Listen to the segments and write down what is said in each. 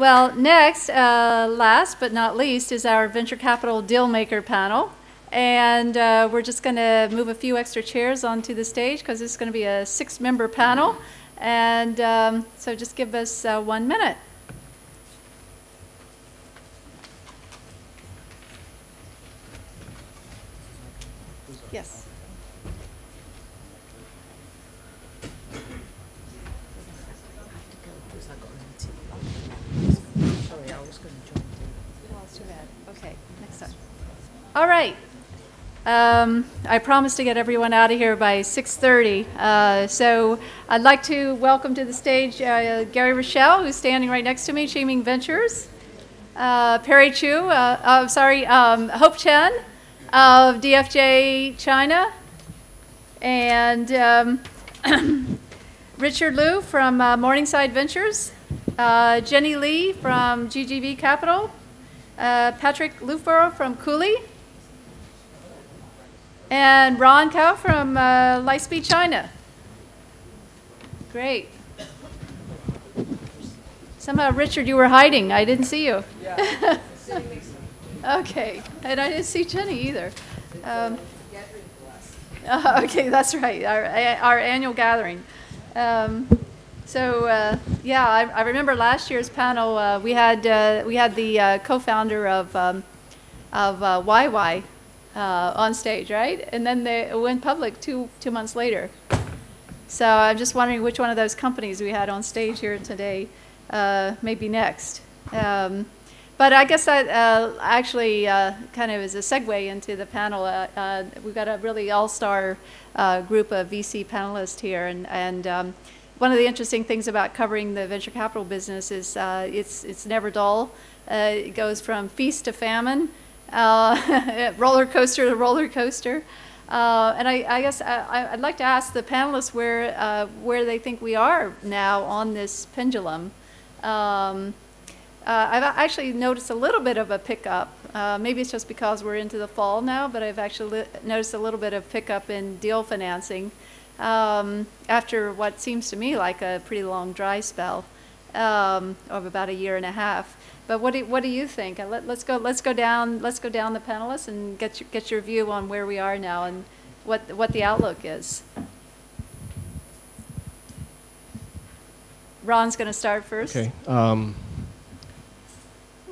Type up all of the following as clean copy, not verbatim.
Well, next, last but not least, is our Venture Capital Dealmaker panel. And we're just going to move a few extra chairs onto the stage because this is going to be a 6-member panel. And so just give us 1 minute. Yes. Sorry, I was going to join. Oh, it's too bad. Okay, next time. All right. I promised to get everyone out of here by 6:30. So I'd like to welcome to the stage Gary Rieschel, who's standing right next to me, Chiming Ventures. Perry Chu, Hope Chen of DFJ China. And Richard Liu from Morningside Ventures. Jenny Lee from GGV Capital. Patrick Loofbourrow from Cooley. And Ron Cao from Lightspeed China. Great. Somehow, Richard, you were hiding. I didn't see you. Yeah. Okay. And I didn't see Jenny either. Okay, that's right. Our annual gathering. Yeah, I remember last year's panel. We had the co-founder of YY on stage, right? And then they went public two months later. So I'm just wondering which one of those companies we had on stage here today may be next. But I guess that actually kind of is a segue into the panel. We've got a really all-star group of VC panelists here, and one of the interesting things about covering the venture capital business is it's never dull. It goes from feast to famine, roller coaster to roller coaster. And I guess I'd like to ask the panelists where they think we are now on this pendulum. I've actually noticed a little bit of a pickup. Maybe it's just because we're into the fall now, but I've actually noticed a little bit of pickup in deal financing after what seems to me like a pretty long dry spell of about 1.5 years. But what do you think? Let's go down the panelists and get your view on where we are now and what the outlook is. Ron's going to start first. Okay.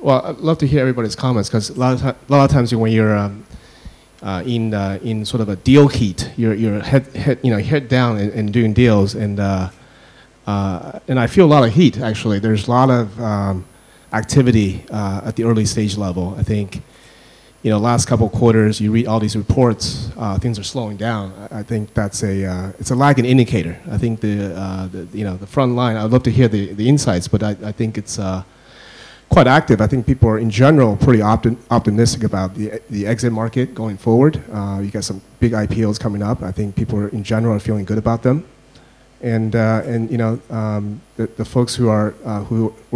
Well, I'd love to hear everybody's comments because a lot of times when you're in sort of a deal heat, you're head down and doing deals, and I feel a lot of heat actually. There's a lot of activity at the early stage level. I think, last couple of quarters, you read all these reports, things are slowing down. I think that's it's a lagging indicator. I think the front line. I'd love to hear the insights, but I think it's quite active. I think people are in general pretty optimistic about the exit market going forward. You got some big IPOs coming up. I think people in general are feeling good about them. And the folks who were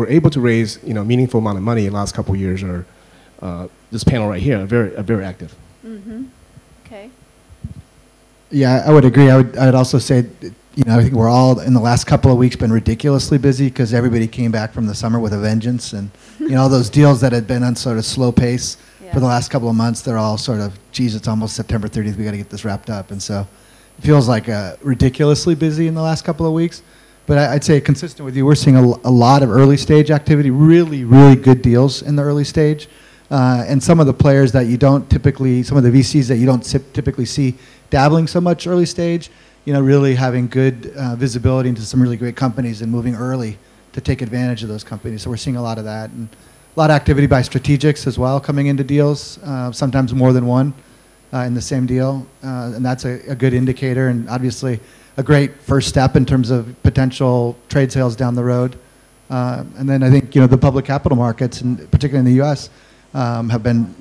able to raise meaningful amount of money in the last couple of years are this panel right here are very active. Mm-hmm. Okay. Yeah, I would agree. I'd also say, I think we're all in the last couple of weeks been ridiculously busy because everybody came back from the summer with a vengeance, and all those deals that had been on sort of slow pace for the last couple of months, they're all sort of, geez, it's almost September 30th. We got to get this wrapped up, and so. It feels like ridiculously busy in the last couple of weeks, but I'd say consistent with you, we're seeing a lot of early stage activity, really, really good deals in the early stage, and some of the players that you don't typically, some of the VCs that you don't typically see dabbling so much early stage, really having good visibility into some really great companies and moving early to take advantage of those companies. So we're seeing a lot of that, and a lot of activity by strategics as well coming into deals, sometimes more than one. In the same deal, and that's a good indicator, and obviously a great first step in terms of potential trade sales down the road. And then I think the public capital markets, and particularly in the U.S., have been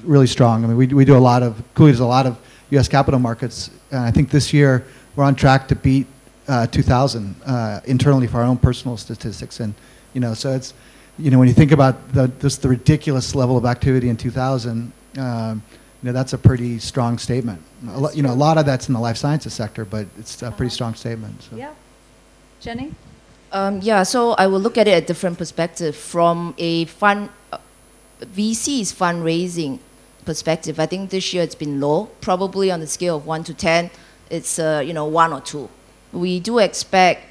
really strong. I mean, we do a lot of Cooley does a lot of U.S. capital markets, and I think this year we're on track to beat 2,000 internally for our own personal statistics, and so it's when you think about the ridiculous level of activity in 2000. That's a pretty strong statement. A lot of that's in the life sciences sector, but it's a pretty strong statement. So. Yeah. Jenny? Yeah, so I will look at it at a different perspective. From a VC's fundraising perspective, I think this year it's been low. Probably on the scale of 1 to 10, it's 1 or 2. We do expect,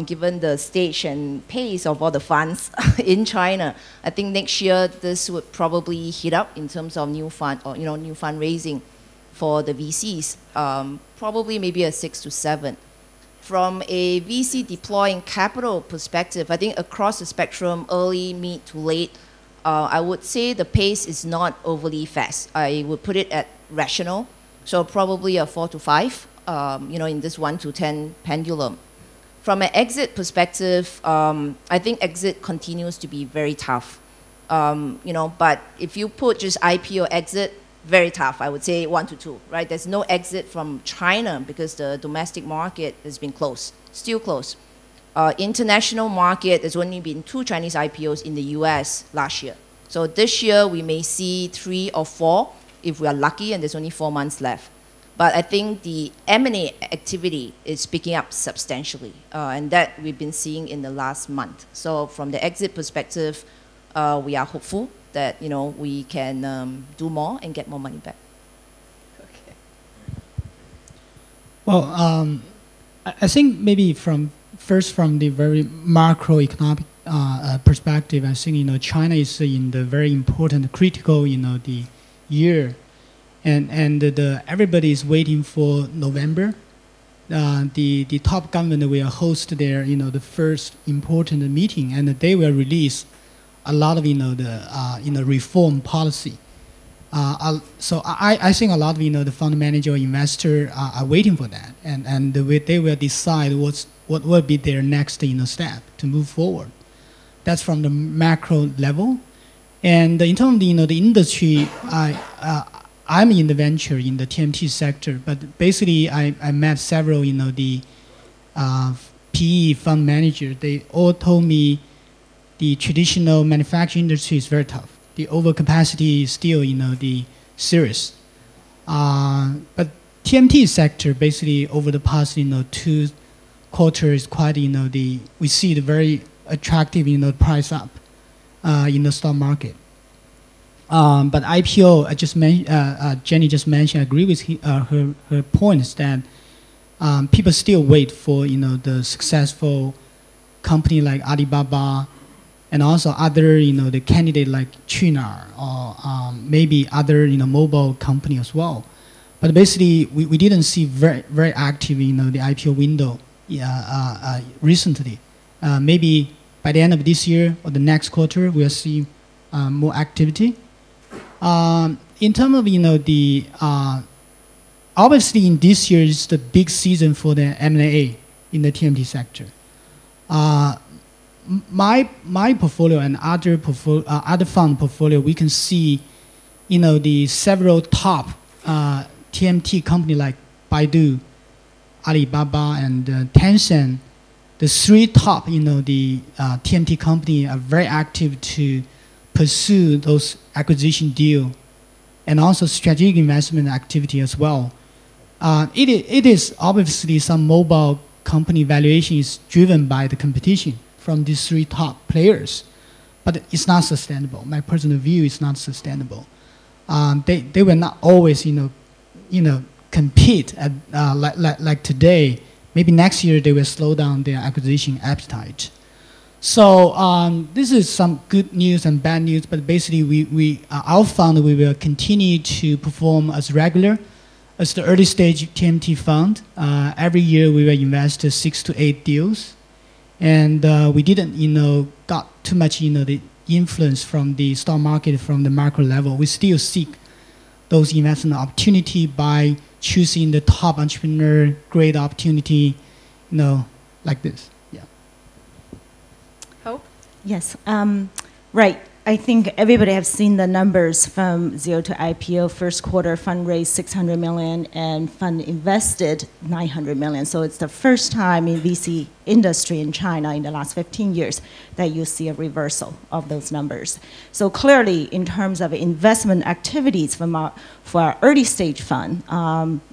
given the stage and pace of all the funds in China, I think next year this would probably heat up in terms of new fund or new fundraising for the VCs. Probably maybe a 6 to 7. From a VC deploying capital perspective, I think across the spectrum, early, mid to late, I would say the pace is not overly fast. I would put it at rational, so probably a 4 to 5, in this 1 to 10 pendulum. From an exit perspective, I think exit continues to be very tough. But if you put just IPO exit, very tough. I would say 1 to 2, right? There's no exit from China because the domestic market has been closed, still closed. International market, there's only been 2 Chinese IPOs in the US last year. So this year we may see 3 or 4 if we are lucky, and there's only 4 months left. But I think the M&A activity is picking up substantially, and that we've been seeing in the last month. So from the exit perspective, we are hopeful that we can do more and get more money back. Okay. Well, I think maybe from the very macroeconomic perspective, I think China is in the very important, critical the year, and everybody is waiting for November. The top government will host their the first important meeting, and they will release a lot of the reform policy. So I think a lot of the fund manager or investor are waiting for that, and they will decide what will be their next step to move forward. That's from the macro level, and in terms of the industry, I'm in the venture in the TMT sector, but basically I met several the PE fund managers. They all told me the traditional manufacturing industry is very tough. The overcapacity is still, the serious. But TMT sector, basically over the past, 2 quarters, quite, we see the very attractive, price up in the stock market. But IPO, Jenny just mentioned, I agree with her points that people still wait for, the successful company like Alibaba, and also other, the candidate like China or maybe other, mobile company as well. But basically, we didn't see very, very active, the IPO window recently. Maybe by the end of this year or the next quarter, we'll see more activity. In terms of, obviously in this year is the big season for the M&A in the TMT sector. My portfolio and other fund portfolio, we can see, the several top TMT company like Baidu, Alibaba, and Tencent. The 3 top, the TMT company are very active to pursue those acquisition deal, and also strategic investment activity as well. It is obviously some mobile company valuation is driven by the competition from these 3 top players, but it's not sustainable. My personal view is not sustainable. They will not always, compete at like today. Maybe next year they will slow down their acquisition appetite. So this is some good news and bad news, but basically our fund, we will continue to perform as regular as the early stage TMT fund. Every year we will invest 6 to 8 deals. And we didn't, got too much, the influence from the stock market from the macro level. We still seek those investment opportunity by choosing the top entrepreneur, great opportunity, like this. Yeah. Hope? Yes. Right. I think everybody has seen the numbers from zero to IPO. First quarter fundraised 600 million and fund invested 900 million. So it's the first time in VC industry in China in the last 15 years that you see a reversal of those numbers. So clearly, in terms of investment activities for our early stage fund,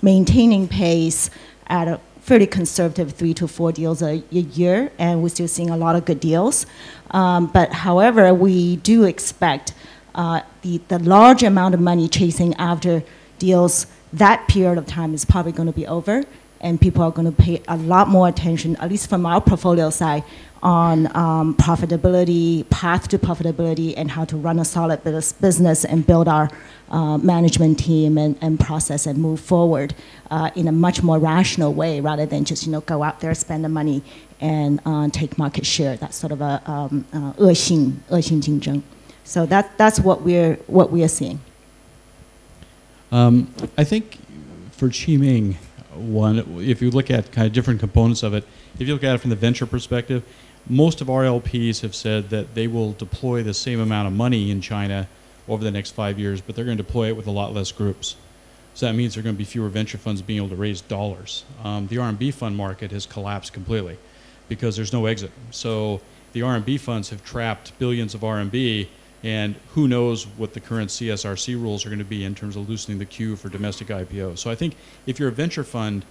maintaining pace at fairly conservative 3 to 4 deals a year, and we're still seeing a lot of good deals. But however, we do expect the large amount of money chasing after deals, that period of time is probably going to be over, and people are going to pay a lot more attention, at least from our portfolio side, on profitability, path to profitability, and how to run a solid business and build our management team and process and move forward in a much more rational way, rather than just go out there, spend the money, and take market share. That's sort of a 恶性竞争. So that's what we are seeing. I think for Qiming, if you look at kind of different components of it, if you look at it from the venture perspective, most of our LPs have said that they will deploy the same amount of money in China over the next 5 years, but they're going to deploy it with a lot less groups. So that means there are going to be fewer venture funds being able to raise dollars. The RMB fund market has collapsed completely because there's no exit. So the RMB funds have trapped billions of RMB, and who knows what the current CSRC rules are going to be in terms of loosening the queue for domestic IPOs. So I think if you're a venture fund,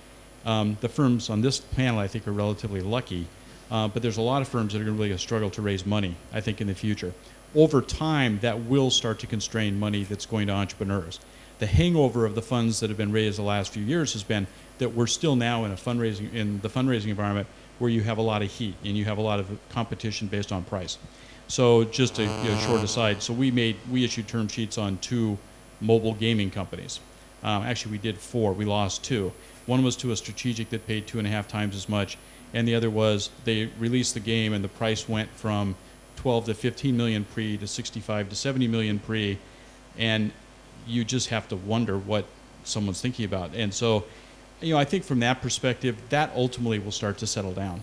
the firms on this panel I think are relatively lucky, but there's a lot of firms that are going to really struggle to raise money, I think, in the future. Over time, that will start to constrain money that's going to entrepreneurs. The hangover of the funds that have been raised the last few years has been that we're still now in the fundraising environment where you have a lot of heat and you have a lot of competition based on price. So just a short aside, so we issued term sheets on 2 mobile gaming companies. Actually, we did 4. We lost 2. One was to a strategic that paid 2.5 times as much, and the other was they released the game and the price went from 12 to 15 million pre to 65 to 70 million pre, and you just have to wonder what someone's thinking about. And so, I think from that perspective, that ultimately will start to settle down.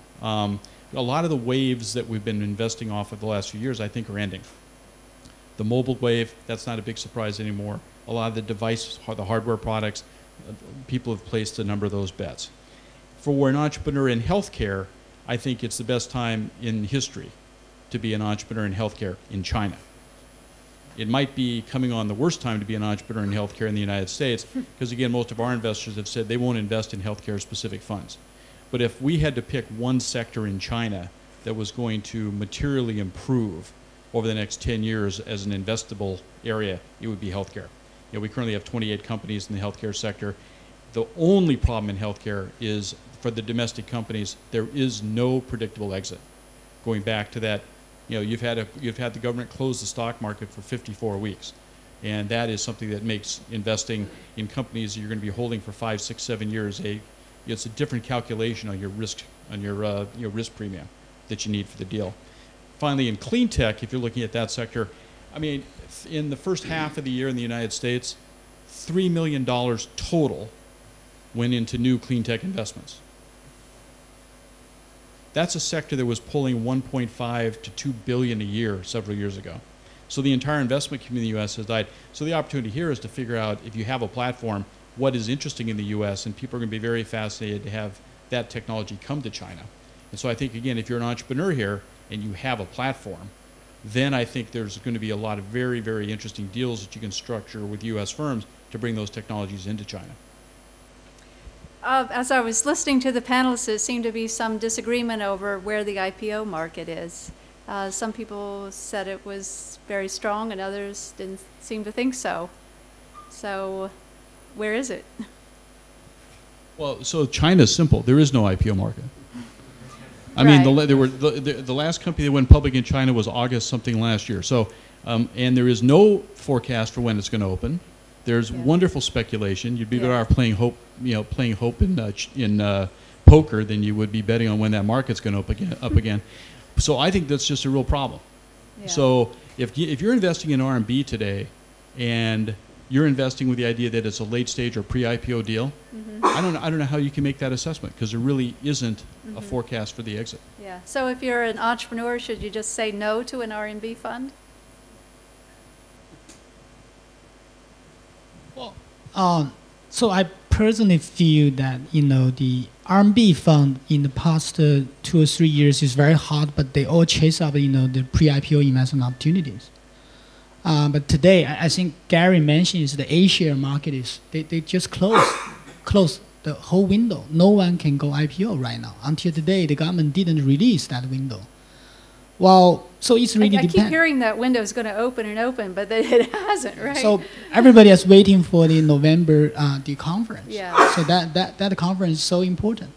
A lot of the waves that we've been investing off of the last few years, I think, are ending. The mobile wave, that's not a big surprise anymore. A lot of the the hardware products, people have placed a number of those bets. For an entrepreneur in healthcare, I think it's the best time in history to be an entrepreneur in healthcare in China. It might be coming on the worst time to be an entrepreneur in healthcare in the United States, because again, most of our investors have said they won't invest in healthcare specific funds. But if we had to pick one sector in China that was going to materially improve over the next 10 years as an investable area, it would be healthcare. We currently have 28 companies in the healthcare sector. The only problem in healthcare is for the domestic companies, there is no predictable exit. Going back to that, you've had the government close the stock market for 54 weeks. And that is something that makes investing in companies that you're going to be holding for 5, 6, 7 years it's a different calculation on your risk risk premium that you need for the deal. Finally, in clean tech, if you're looking at that sector, I mean, in the first half of the year in the United States, $3 million total went into new clean tech investments. That's a sector that was pulling 1.5 to 2 billion a year several years ago. So the entire investment community in the U.S. has died. So the opportunity here is to figure out, if you have a platform, what is interesting in the U.S., and people are going to be very fascinated to have that technology come to China. And so I think, again, if you're an entrepreneur here and you have a platform, then I think there's going to be a lot of very, very interesting deals that you can structure with U.S. firms to bring those technologies into China. As I was listening to the panelists, there seemed to be some disagreement over where the IPO market is. Some people said it was very strong and others didn't seem to think so. So where is it? Well, so China's simple. There is no IPO market. I mean, the last company that went public in China was August something last year. So, and there is no forecast for when it's going to open. There's wonderful speculation. You'd be better off playing hope, playing hope in poker than you would be betting on when that market's going to up again. So I think that's just a real problem. Yeah. So if you're investing in RMB today, and you're investing with the idea that it's a late stage or pre-IPO deal, I don't know how you can make that assessment, because there really isn't a forecast for the exit. Yeah. So if you're an entrepreneur, should you just say no to an RMB fund? Well, so I personally feel that the RMB fund in the past 2 or 3 years is very hot, but they all chase up the pre-IPO investment opportunities. But today, I think Gary mentioned is the A-share market is they just closed the whole window. No one can go IPO right now. Until today, the government didn't release that window. Well, so it's really I keep depends. hearing that window's going to open and open, but then it hasn't, right? So everybody is waiting for the November the conference. Yeah. So that conference is so important.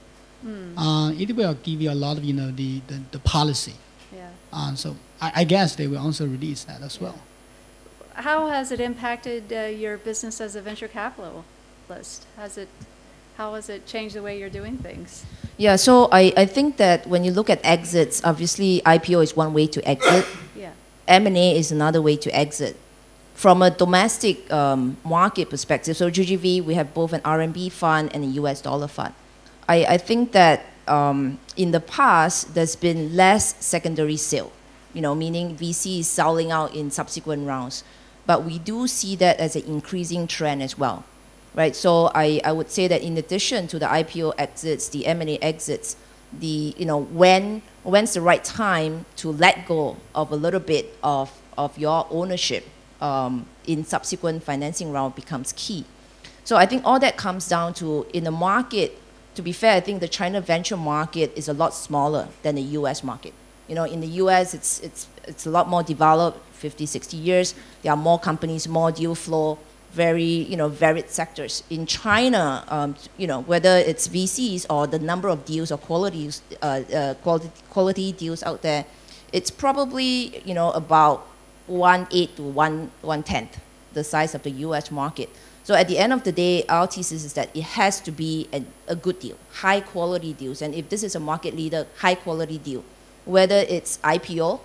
It will give you a lot of the policy. Yeah. So I guess they will also release that as well. How has it impacted your business as a venture capitalist? How has it changed the way you're doing things? Yeah, so I think that when you look at exits, obviously IPO is one way to exit. Yeah. M&A is another way to exit. From a domestic market perspective, so GGV, we have both an RMB fund and a US dollar fund. I think that in the past, there's been less secondary sale, meaning VC is selling out in subsequent rounds. But we do see that as an increasing trend as well. Right, so I would say that in addition to the IPO exits, the M&A exits, when's the right time to let go of a little bit of your ownership in subsequent financing round becomes key. So I think all that comes down to, in the market, to be fair, I think the China venture market is a lot smaller than the US market. In the US, it's a lot more developed, 50, 60 years. There are more companies, more deal flow, very varied sectors. In China, whether it's VCs or the number of deals or quality deals out there, it's probably about 1/8 to 1/10 the size of the U.S. market. So at the end of the day, our thesis is that it has to be a good deal, high quality deals. And if this is a market leader, high quality deal, whether it's IPO,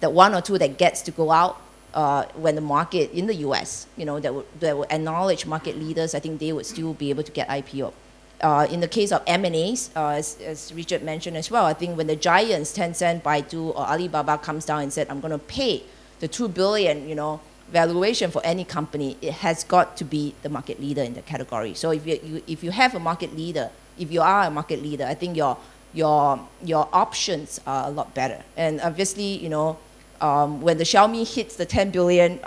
that one or two that gets to go out. When the market in the US, that would acknowledge market leaders, I think they would still be able to get IPO. In the case of M&As, as Richard mentioned as well, I think when the giants, Tencent, Baidu, or Alibaba comes down and said, I'm going to pay the 2 billion, valuation for any company, it has got to be the market leader in the category. So if you have a market leader, if you are a market leader, I think your options are a lot better. And obviously, when the Xiaomi hits the 10 billion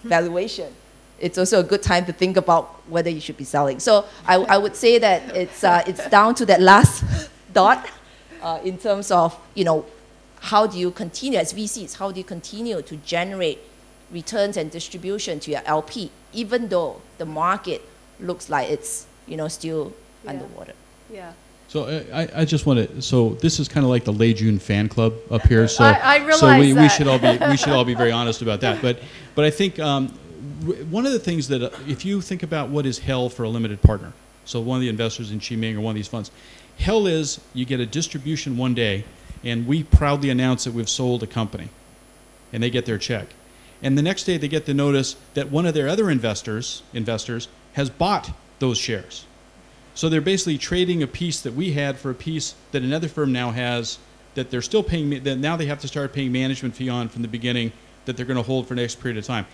valuation, it's also a good time to think about whether you should be selling. So I would say that it's down to that last dot in terms of, how do you continue as VCs, how do you continue to generate returns and distribution to your LP, even though the market looks like it's, still underwater. Yeah. So I just want to. So this is kind of like the Lei Jun fan club up here. So I realize so we that. should all be very honest about that. But I think one of the things that if you think about what is hell for a limited partner, so one of the investors in Chiming or one of these funds, hell is you get a distribution one day, and we proudly announce that we've sold a company, and they get their check, and the next day they get the notice that one of their other investors has bought those shares. So they're basically trading a piece that we had for a piece that another firm now has that they're still paying, that now they have to start paying management fee on from the beginning that they're going to hold for the next period of time.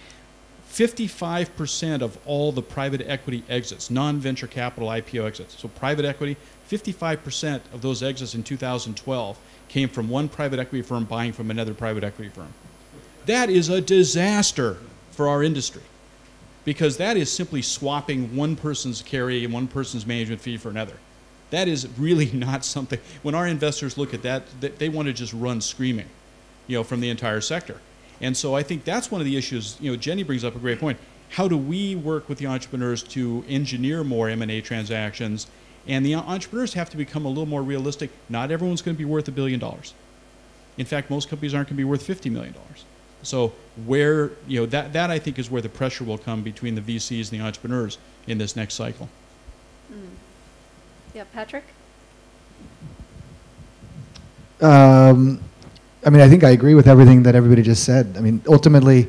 55% of all the private equity exits, non-venture capital IPO exits, so private equity, 55% of those exits in 2012 came from one private equity firm buying from another private equity firm. That is a disaster for our industry, because that is simply swapping one person's carry and one person's management fee for another. That is really not something. When our investors look at that, they want to just run screaming, from the entire sector. And so I think that's one of the issues. Jenny brings up a great point. How do we work with the entrepreneurs to engineer more M&A transactions? And the entrepreneurs have to become a little more realistic. Not everyone's going to be worth $1 billion. In fact, most companies aren't going to be worth $50 million. So where, that I think is where the pressure will come between the VCs and the entrepreneurs in this next cycle. Yeah, Patrick? I think I agree with everything that everybody just said. Ultimately,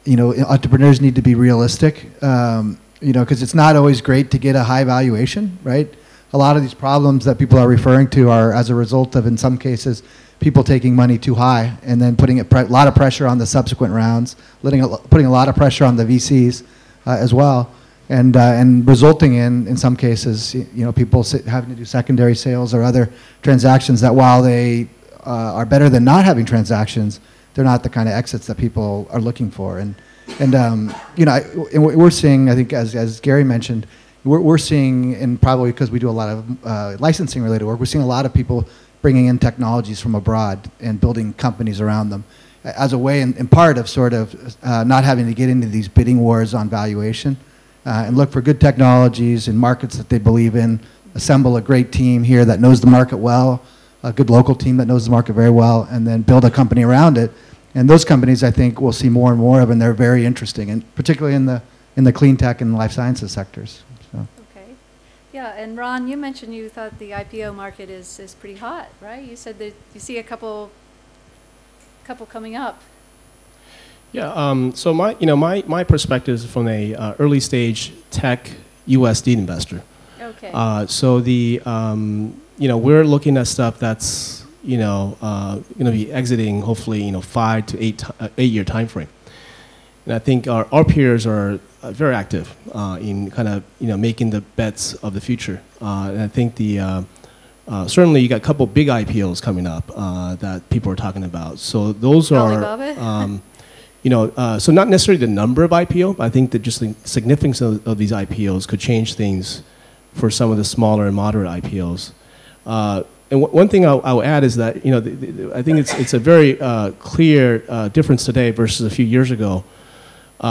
entrepreneurs need to be realistic, because it's not always great to get a high valuation, right? A lot of these problems that people are referring to are as a result of, in some cases, people taking money too high and then putting a lot of pressure on the subsequent rounds, putting a lot of pressure on the VCs as well, and resulting in some cases, people having to do secondary sales or other transactions that, while they are better than not having transactions, they're not the kind of exits that people are looking for. And we're seeing, I think, as Gary mentioned, we're seeing, and probably because we do a lot of licensing related work, we're seeing a lot of people bringing in technologies from abroad and building companies around them as a way, in part, of sort of not having to get into these bidding wars on valuation and look for good technologies in markets that they believe in, assemble a great team here that knows the market well, a good local team that knows the market very well, and then build a company around it. And those companies, I think, we'll see more and more of, and they're very interesting, and particularly in the clean tech and life sciences sectors. So. Okay. Yeah, and Ron, you mentioned you thought the IPO market is pretty hot, right? You said that you see a couple coming up. Yeah. So my perspective is from a early stage tech USD investor. Okay. So the we're looking at stuff that's going to be exiting hopefully 5 to 8 year time frame. And I think our peers are very active in kind of making the bets of the future. And I think certainly you got a couple big IPOs coming up that people are talking about. So those are so not necessarily the number of IPO, but I think that just the significance of these IPOs could change things for some of the smaller and moderate IPOs. And one thing I'll add is that I think it's a very clear difference today versus a few years ago,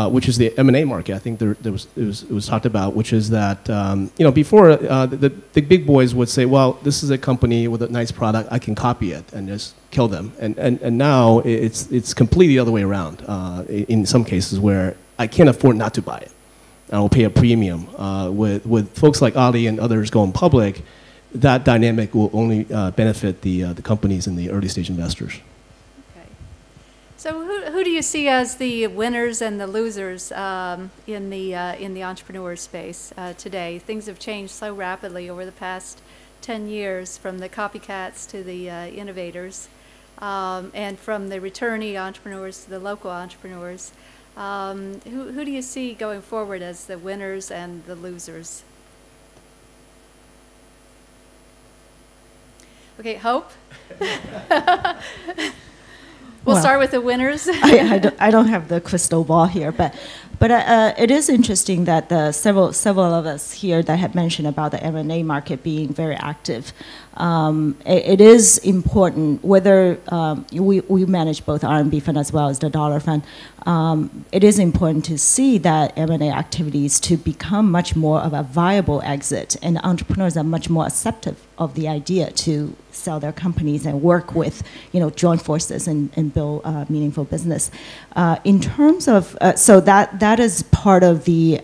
which is the M&A market. I think it was talked about, which is that before the big boys would say, well, this is a company with a nice product, I can copy it and just kill them. And now it's completely the other way around in some cases where I can't afford not to buy it. I will pay a premium. With folks like Ali and others going public, that dynamic will only benefit the companies and the early stage investors. Okay. So who do you see as the winners and the losers in the entrepreneur space today? Things have changed so rapidly over the past 10 years, from the copycats to the innovators, and from the returnee entrepreneurs to the local entrepreneurs. Who do you see going forward as the winners and the losers? Okay, Hope. We'll start with the winners. I don't have the crystal ball here, but it is interesting that several of us here that have mentioned about the M&A market being very active. It is important whether we manage both RMB fund as well as the dollar fund. It is important to see that M&A activities to become much more of a viable exit, and entrepreneurs are much more accepting of the idea to sell their companies and work with, join forces and build meaningful business. In terms of, so that is part of the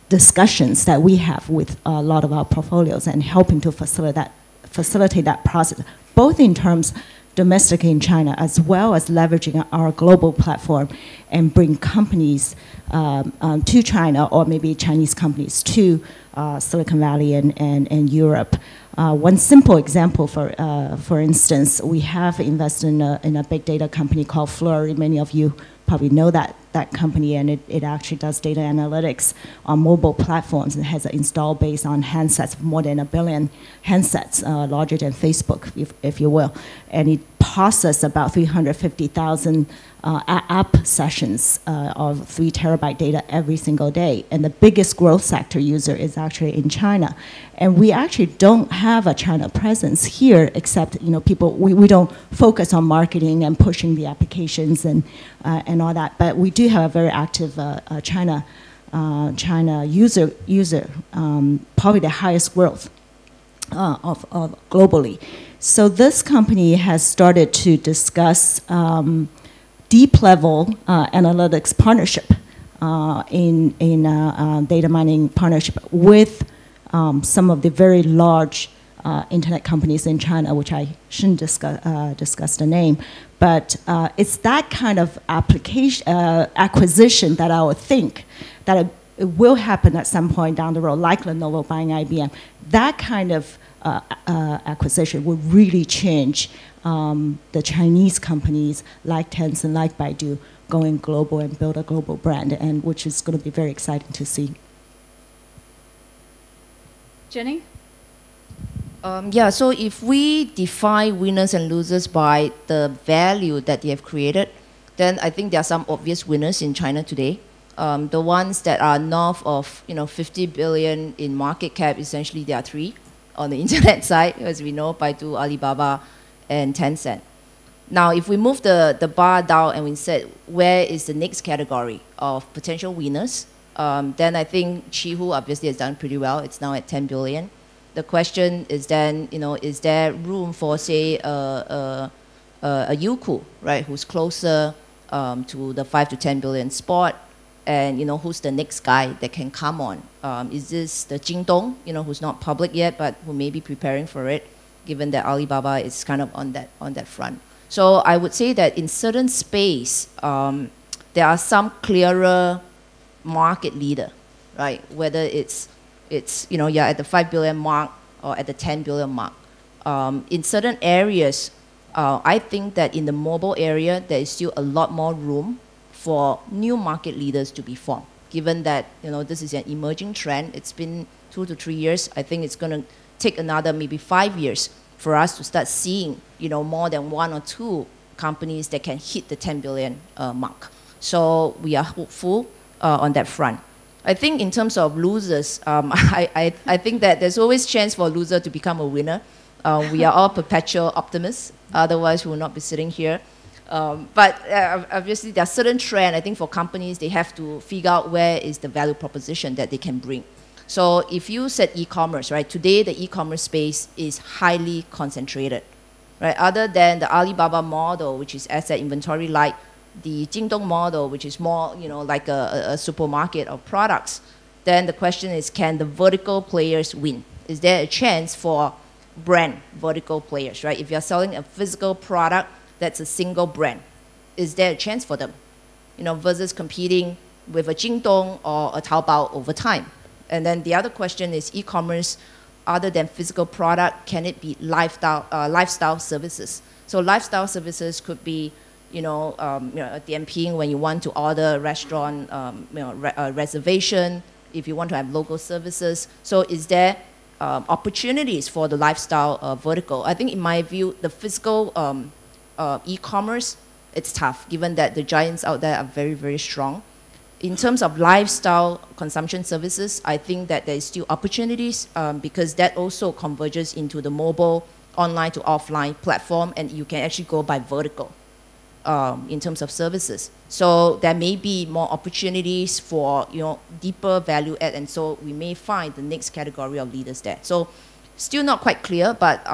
discussions that we have with a lot of our portfolios and helping to facilitate that process, both in terms domestically in China as well as leveraging our global platform and bring companies to China, or maybe Chinese companies to Silicon Valley and Europe. One simple example, for instance, we have invested in a big data company called Flurry. Many of you probably know that company, and it actually does data analytics on mobile platforms and has an install base on handsets, more than 1 billion handsets, larger than Facebook, if you will. And it processes about 350,000 app sessions of 3 terabyte data every single day. And the biggest growth sector user is actually in China. And we actually don't have a China presence here, except we don't focus on marketing and pushing the applications and all that. But we do have a very active China user, probably the highest growth of globally. So this company has started to discuss deep level analytics partnership in data mining partnership with some of the very large internet companies in China, which I shouldn't discuss the name, but it's that kind of acquisition that I would think that it will happen at some point down the road, like Lenovo buying IBM. That kind of acquisition would really change the Chinese companies like Tencent, like Baidu, going global and build a global brand, and which is going to be very exciting to see. Jenny? Yeah, so if we define winners and losers by the value that they have created, then I think there are some obvious winners in China today. The ones that are north of 50 billion in market cap, essentially there are three on the internet side, as we know, Baidu, Alibaba, and Tencent. Now, if we move the bar down and we said, where is the next category of potential winners? Then I think Qihoo obviously has done pretty well. It's now at 10 billion. The question is then, is there room for, say, a Youku, right, who's closer to the 5 to 10 billion spot? And who's the next guy that can come on? Is this the Jingdong, who's not public yet, but who may be preparing for it, given that Alibaba is kind of on that front? So I would say that in certain space, there are some clearer market leader, right? Whether it's you're at the 5 billion mark or at the 10 billion mark. In certain areas, I think that in the mobile area, there is still a lot more room for new market leaders to be formed. Given that this is an emerging trend, it's been 2 to 3 years. I think it's going to take another maybe 5 years for us to start seeing more than 1 or 2 companies that can hit the 10 billion mark. So we are hopeful on that front. I think in terms of losers, I think that there's always chance for a loser to become a winner. We are all perpetual optimists. Otherwise, we will not be sitting here. But obviously, there are certain trends. I think for companies, they have to figure out where is the value proposition that they can bring. So if you said e-commerce, right? Today, the e-commerce space is highly concentrated, right? Other than the Alibaba model, which is asset inventory light, the Jingdong model, which is more, like a supermarket of products, then the question is, can the vertical players win? Is there a chance for brand vertical players, right? If you're selling a physical product that's a single brand, is there a chance for them, versus competing with a Jingdong or a Taobao over time? And then the other question is, e-commerce, other than physical product, can it be lifestyle services? So lifestyle services could be, DMPing when you want to order a restaurant, reservation, if you want to have local services. So is there opportunities for the lifestyle vertical? I think in my view, the physical e-commerce, it's tough, given that the giants out there are very, very strong. In terms of lifestyle consumption services, I think that there is still opportunities because that also converges into the mobile online to offline platform, and you can actually go by vertical in terms of services. So there may be more opportunities for deeper value add, and so we may find the next category of leaders there. So still not quite clear, but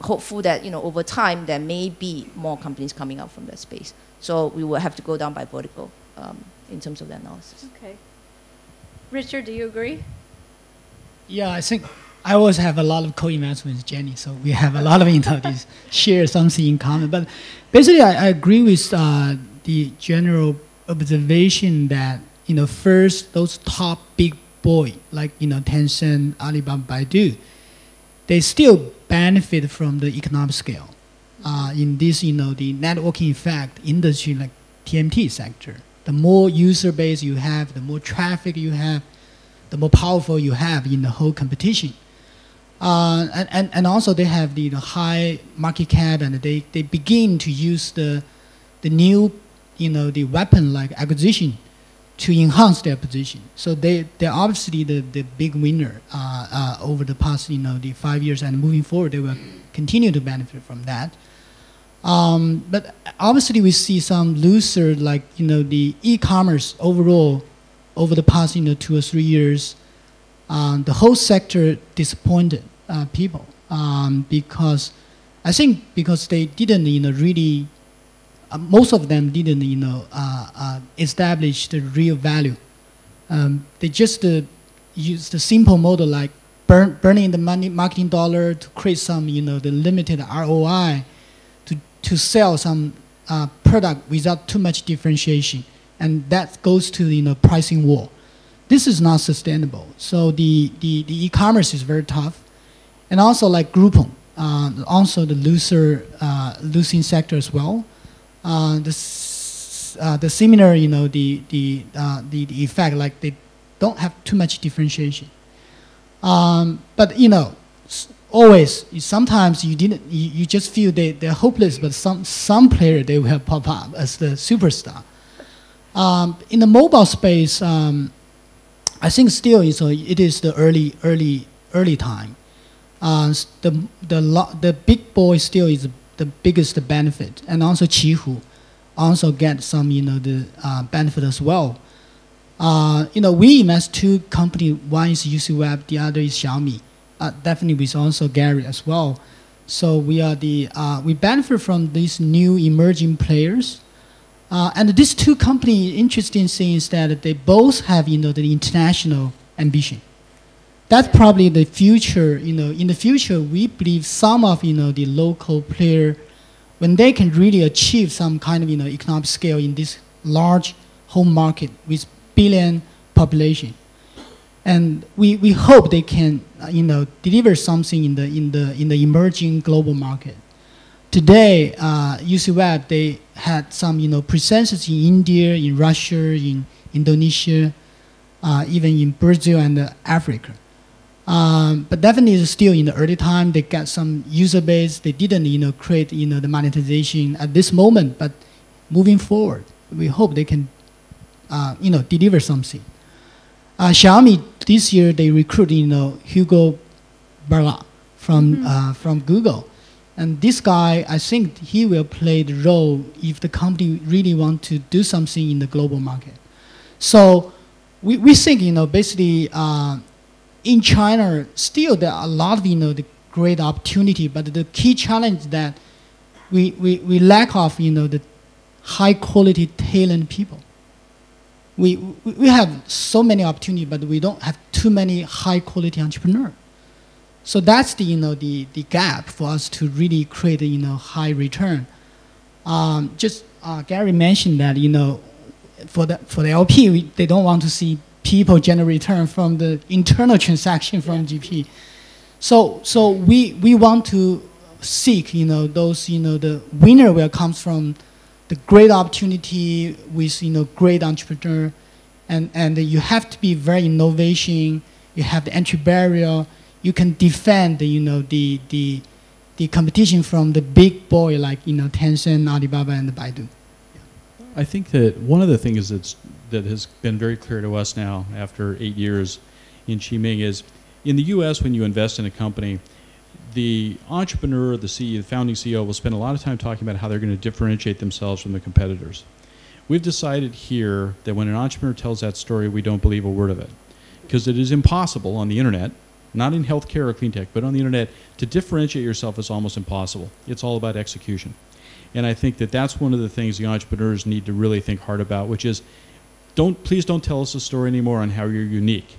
hopeful that over time there may be more companies coming out from that space. So we will have to go down by vertical in terms of the analysis. Okay. Richard, do you agree? Yeah, I think I always have a lot of co-investment with Jenny, so we have a lot of these share something in common. But basically, I agree with the general observation that first those top big boy like Tencent, Alibaba, Baidu, they still benefit from the economic scale. In this the networking effect industry like TMT sector. The more user base you have, the more traffic you have, the more powerful you have in the whole competition. And also they have the high market cap, and they begin to use the new the weapon like acquisition to enhance their position. So they're obviously the big winner over the past the 5 years, and moving forward they will continue to benefit from that. But obviously we see some loser like the e-commerce overall over the past 2 or 3 years. The whole sector disappointed people because I think because they didn't really most of them didn't establish the real value. They just used the simple model like burning the money marketing dollar to create some the limited ROI to sell some product without too much differentiation, and that goes to the pricing war. This is not sustainable. So the e-commerce is very tough, and also like Groupon, also the losing sector as well. The similar the effect, like they don't have too much differentiation. But always sometimes you just feel they're hopeless, but some player they will pop up as the superstar. In the mobile space, I think still it is the early time. The big boy still is the biggest benefit, and also Qihoo also get some the benefit as well. We invest two companies. One is UCWeb, the other is Xiaomi. Definitely with also Gary as well. So we are we benefit from these new emerging players. And these two companies, interesting thing is that they both have the international ambition. That's probably the future. In the future, we believe some of the local player, when they can really achieve some kind of economic scale in this large home market with billion population, and we hope they can deliver something in the emerging global market. Today, UCWeb, they had some presences in India, in Russia, in Indonesia, even in Brazil and Africa. But definitely it's still in the early time. They got some user base. They didn't create the monetization at this moment. But moving forward, we hope they can deliver something. Xiaomi this year they recruit Hugo Barra from Google. And this guy, I think he will play the role if the company really want to do something in the global market. So we think, basically in China, still there are a lot of, the great opportunity, but the key challenge that we lack of, the high quality talent people. We have so many opportunities, but we don't have too many high quality entrepreneurs. So that's the gap for us to really create high return. Gary mentioned that for the LP they don't want to see people generate return from the internal transaction from GP. So we want to seek those the winner will comes from the great opportunity with great entrepreneur, and you have to be very innovation. You have the entry barrier. You can defend the competition from the big boy like Tencent, Alibaba, and Baidu. I think that one of the things that has been very clear to us now after 8 years in Qiming is, in the U.S. when you invest in a company, the entrepreneur, the CEO, the founding CEO will spend a lot of time talking about how they're going to differentiate themselves from the competitors. We've decided here that when an entrepreneur tells that story, we don't believe a word of it, because it is impossible on the internet. Not in healthcare or clean tech, but on the internet, to differentiate yourself is almost impossible. It's all about execution. And I think that that's one of the things the entrepreneurs need to really think hard about, which is, please don't tell us a story anymore on how you're unique.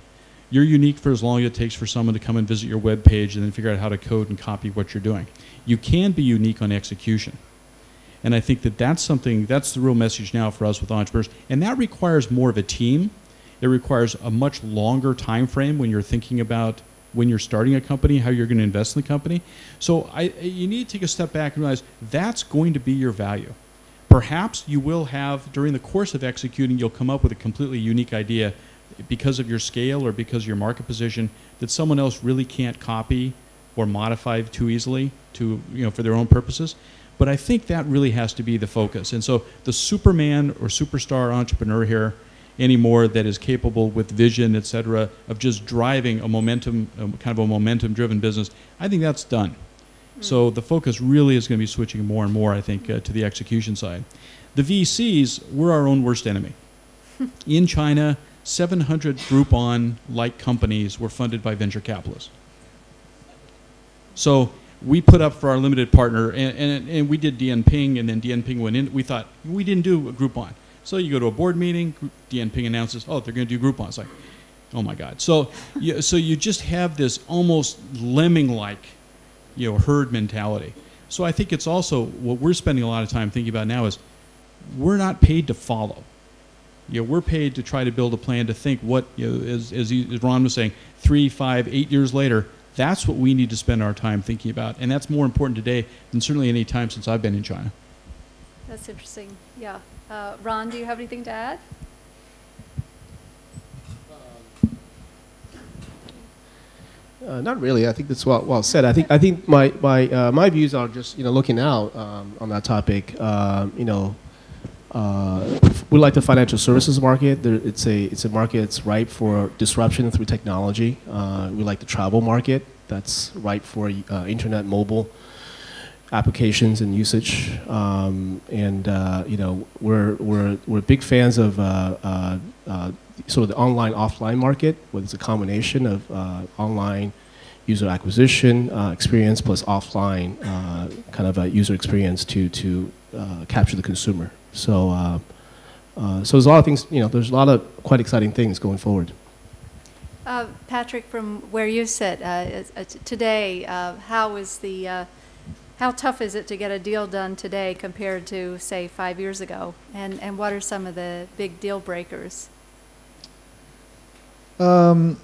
You're unique for as long as it takes for someone to come and visit your web page and then figure out how to code and copy what you're doing. You can be unique on execution. And I think that that's the real message now for us with entrepreneurs. And that requires more of a team. It requires a much longer time frame when you're thinking about when you're starting a company, how you're going to invest in the company. So you need to take a step back and realize that's going to be your value. Perhaps you will have, during the course of executing, you'll come up with a completely unique idea because of your scale or because of your market position that someone else really can't copy or modify too easily for their own purposes. But I think that really has to be the focus. And so the Superman or superstar entrepreneur here anymore that is capable with vision, et cetera, of just driving a momentum, kind of a momentum-driven business, I think that's done. So the focus really is going to be switching more and more, I think, to the execution side. The VCs, we're our own worst enemy. In China, 700 Groupon-like companies were funded by venture capitalists. So we put up for our limited partner, and we did Dianping, and then Dianping went in. We thought, we didn't do a Groupon. So you go to a board meeting, Dianping announces, oh, they're going to do Groupon. It's like, oh my God. So you just have this almost lemming-like, herd mentality. So I think it's also, what we're spending a lot of time thinking about now is, we're not paid to follow. We're paid to try to build a plan to think what, as Ron was saying, 3, 5, 8 years later, that's what we need to spend our time thinking about. And that's more important today than certainly any time since I've been in China. That's interesting, yeah. Ron, do you have anything to add? Not really. I think that's well said. I think my views are just looking out on that topic. we like the financial services market. It's a market that's ripe for disruption through technology. We like the travel market. That's ripe for internet, mobile applications and usage. You know, we're big fans of sort of the online offline market, where it's a combination of online user acquisition experience plus offline kind of a user experience to capture the consumer. So so there's a lot of things, you know, there's a lot of quite exciting things going forward. Patrick, from where you sit today, how tough is it to get a deal done today compared to, say, 5 years ago? And what are some of the big deal breakers? I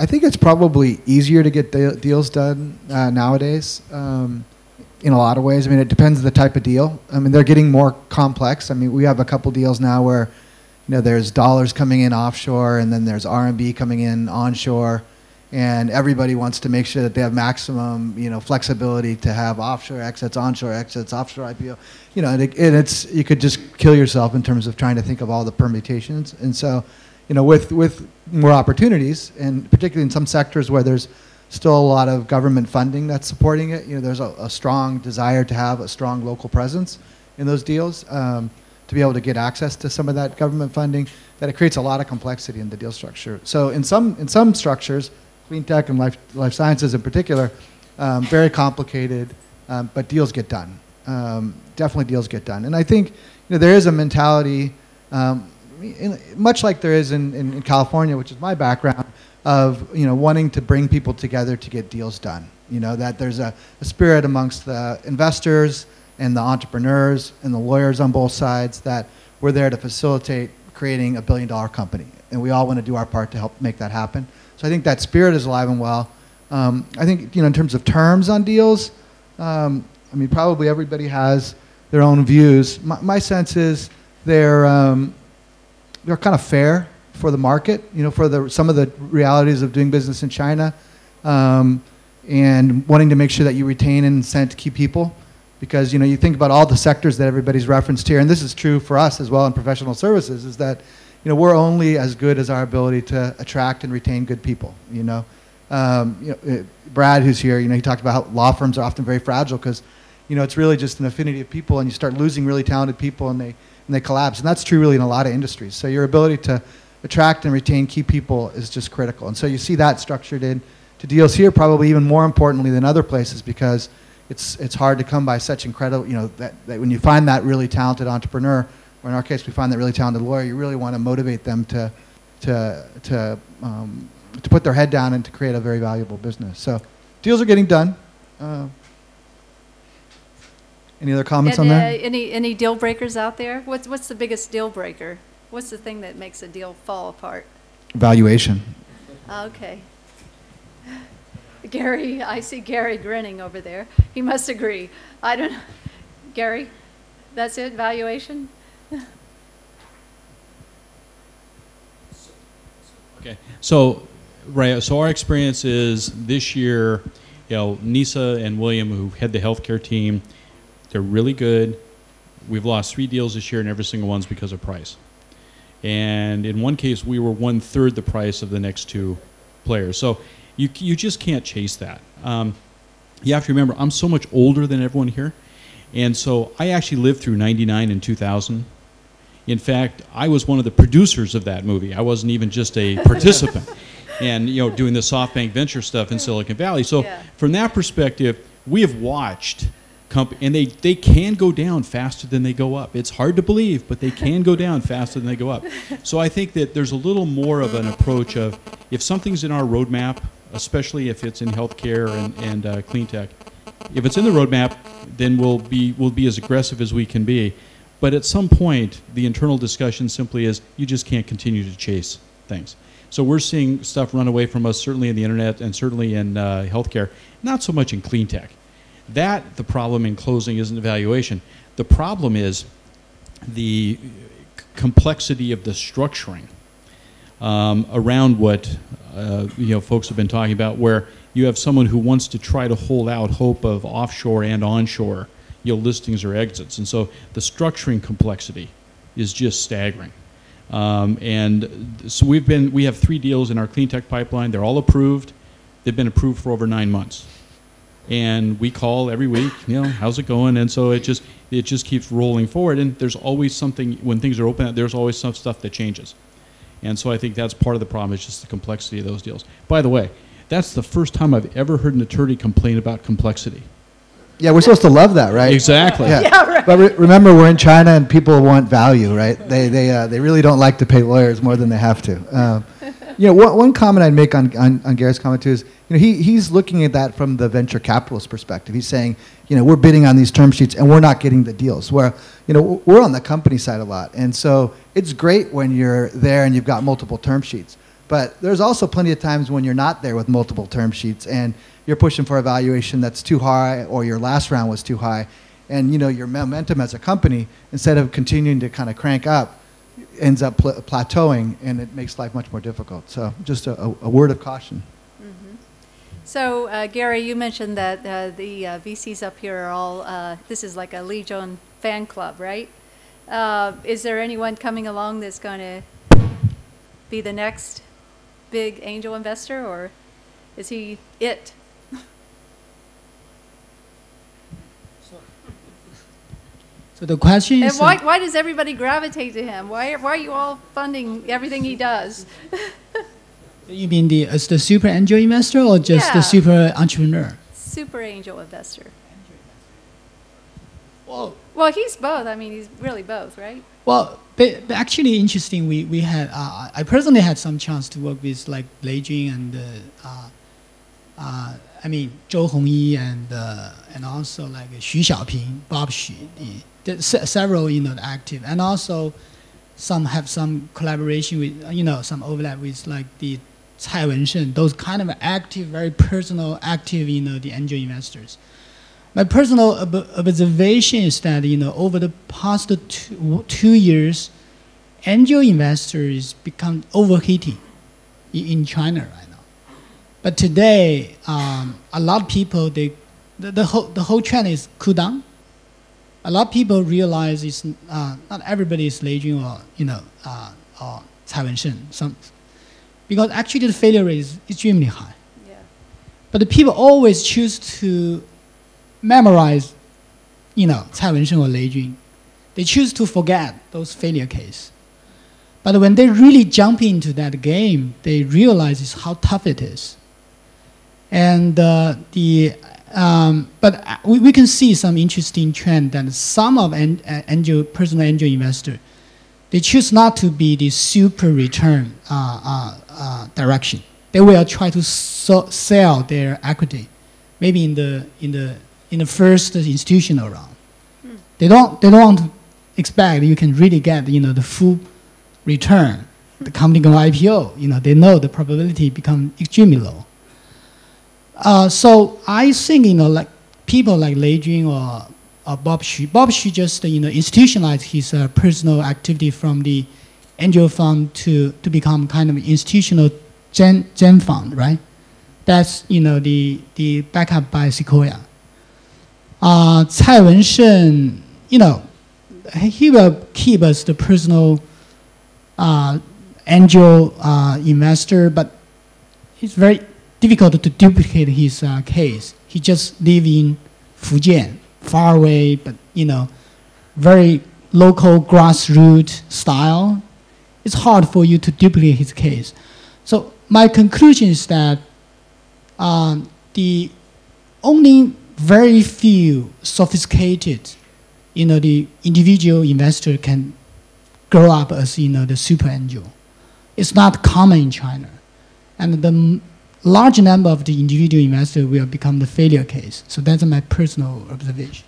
think it's probably easier to get deals done nowadays in a lot of ways. I mean, it depends on the type of deal. I mean, they're getting more complex. I mean, we have a couple deals now where, you know, there's dollars coming in offshore and then there's RMB coming in onshore, and everybody wants to make sure that they have maximum, you know, flexibility to have offshore exits, onshore exits, offshore IPO. You know, and it's you could just kill yourself in terms of trying to think of all the permutations. And so, you know, with more opportunities, and particularly in some sectors where there's still a lot of government funding that's supporting it, you know, there's a strong desire to have a strong local presence in those deals, to be able to get access to some of that government funding, that it creates a lot of complexity in the deal structure. So in some structures, clean tech and life sciences in particular, very complicated, but deals get done. Definitely deals get done. And I think, you know, there is a mentality, much like there is in California, which is my background, of, you know, wanting to bring people together to get deals done. You know, that there's a spirit amongst the investors and the entrepreneurs and the lawyers on both sides that we're there to facilitate creating a billion-dollar company. And we all want to do our part to help make that happen. So I think that spirit is alive and well. I think, you know, in terms of terms on deals, I mean, probably everybody has their own views. My sense is they're kind of fair for the market, you know, for some of the realities of doing business in China, and wanting to make sure that you retain and incent key people. Because, you know, you think about all the sectors that everybody's referenced here, and this is true for us as well in professional services, is that, you know, we're only as good as our ability to attract and retain good people, you know. Brad, who's here, you know, he talked about how law firms are often very fragile because, you know, it's really just an affinity of people, and you start losing really talented people and they collapse. And that's true really in a lot of industries. So your ability to attract and retain key people is just critical. And so you see that structured into deals here, probably even more importantly than other places, because it's hard to come by such incredible, you know, that when you find that really talented entrepreneur, or in our case we find that really talented lawyer, you really want to motivate them to put their head down and to create a very valuable business. So deals are getting done. Any other comments on that? Any deal breakers out there? What's the biggest deal breaker? What's the thing that makes a deal fall apart? Valuation. Okay. Gary, I see Gary grinning over there. He must agree. I don't know. Gary, that's it, valuation? Okay, so, right, so our experience is this year, you know, Nisa and William, who head the healthcare team, they're really good. We've lost 3 deals this year, and every single one's because of price. And in one case, we were 1/3 the price of the next 2 players. So you just can't chase that. You have to remember, I'm so much older than everyone here. And so I actually lived through 99 and 2000. In fact, I was one of the producers of that movie. I wasn't even just a participant. And, you know, doing the SoftBank venture stuff in Silicon Valley. So from that perspective, we have watched and they can go down faster than they go up. It's hard to believe, but they can go down faster than they go up. So I think that there's a little more of an approach of, if something's in our roadmap, especially if it's in healthcare and clean tech, if it's in the roadmap, then we'll be as aggressive as we can be. But at some point, the internal discussion simply is, you just can't continue to chase things. So we're seeing stuff run away from us, certainly in the internet and certainly in healthcare, not so much in clean tech. The problem in closing isn't evaluation. The problem is the complexity of the structuring around what you know, folks have been talking about, where you have someone who wants to try to hold out hope of offshore and onshore, listings or exits. And so the structuring complexity is just staggering. And so we have 3 deals in our clean tech pipeline. They're all approved. They've been approved for over 9 months. And we call every week, how's it going? And so it just keeps rolling forward. And there's always something, when things are open, there's always some stuff that changes. And so I think that's part of the problem, is just the complexity of those deals. By the way, that's the first time I've ever heard an attorney complain about complexity. Yeah, we're supposed to love that, right? Exactly. Yeah. Yeah, right. But remember, we're in China and people want value, right? They really don't like to pay lawyers more than they have to. One comment I'd make on Gary's comment too is, he's looking at that from the venture capitalist perspective. He's saying, we're bidding on these term sheets and we're not getting the deals. Where, we're on the company side a lot, and so it's great when you're there and you've got multiple term sheets. But there's also plenty of times when you're not there with multiple term sheets and you're pushing for a valuation that's too high, or your last round was too high, and your momentum as a company, instead of continuing to kind of crank up, ends up plateauing, and it makes life much more difficult. So just a word of caution. Mm-hmm. So Gary, you mentioned that the VCs up here are all, this is like a Legion fan club, right? Is there anyone coming along that's going to be the next big angel investor, or is he it? So the question And is, why does everybody gravitate to him? Why are you all funding everything he does? you mean as the super angel investor or just the Yeah. super entrepreneur? Super angel investor. Well, He's both. I mean, he's really both, right? Well, but actually interesting. We had I personally had some chance to work with like Lei Jun and Zhou Hongyi and also like Xu Xiaoping, Bob Xu. Several active, and also have some collaboration with some overlap with like the Cai Wenshen. Those kind of active, very personal, active the angel investors. My personal observation is that over the past 2 years, angel investors become overheating in China right now. But today, a lot of people the whole trend is cool down. A lot of people realize it's not everybody is Lei Jun or or Cai Wenshen. Because actually the failure rate is extremely high. Yeah. But the people always choose to memorize, Cai Wenshen or Lei Jun. They choose to forget those failure cases. But when they really jump into that game, they realize how tough it is. And but we can see some interesting trend that some of personal angel investor, they choose not to be the super return direction. They will try to sell their equity, maybe in the first institutional round. They don't want to expect you can really get the full return. The company going IPO, they know the probability become extremely low. So I think like people like Lei Jun or Bob Xu. Bob Xu just institutionalized his personal activity from the angel fund to become kind of institutional gen fund, right? That's the backup by Sequoia. Cai Wenshen, he will keep us the personal angel investor, but it's very difficult to duplicate his case. He just live in Fujian, far away, but very local grassroots style. It's hard for you to duplicate his case. So my conclusion is that the only very few sophisticated, the individual investor can grow up as the super angel. It's not common in China, and the large number of the individual investors will become the failure case. So that's my personal observation.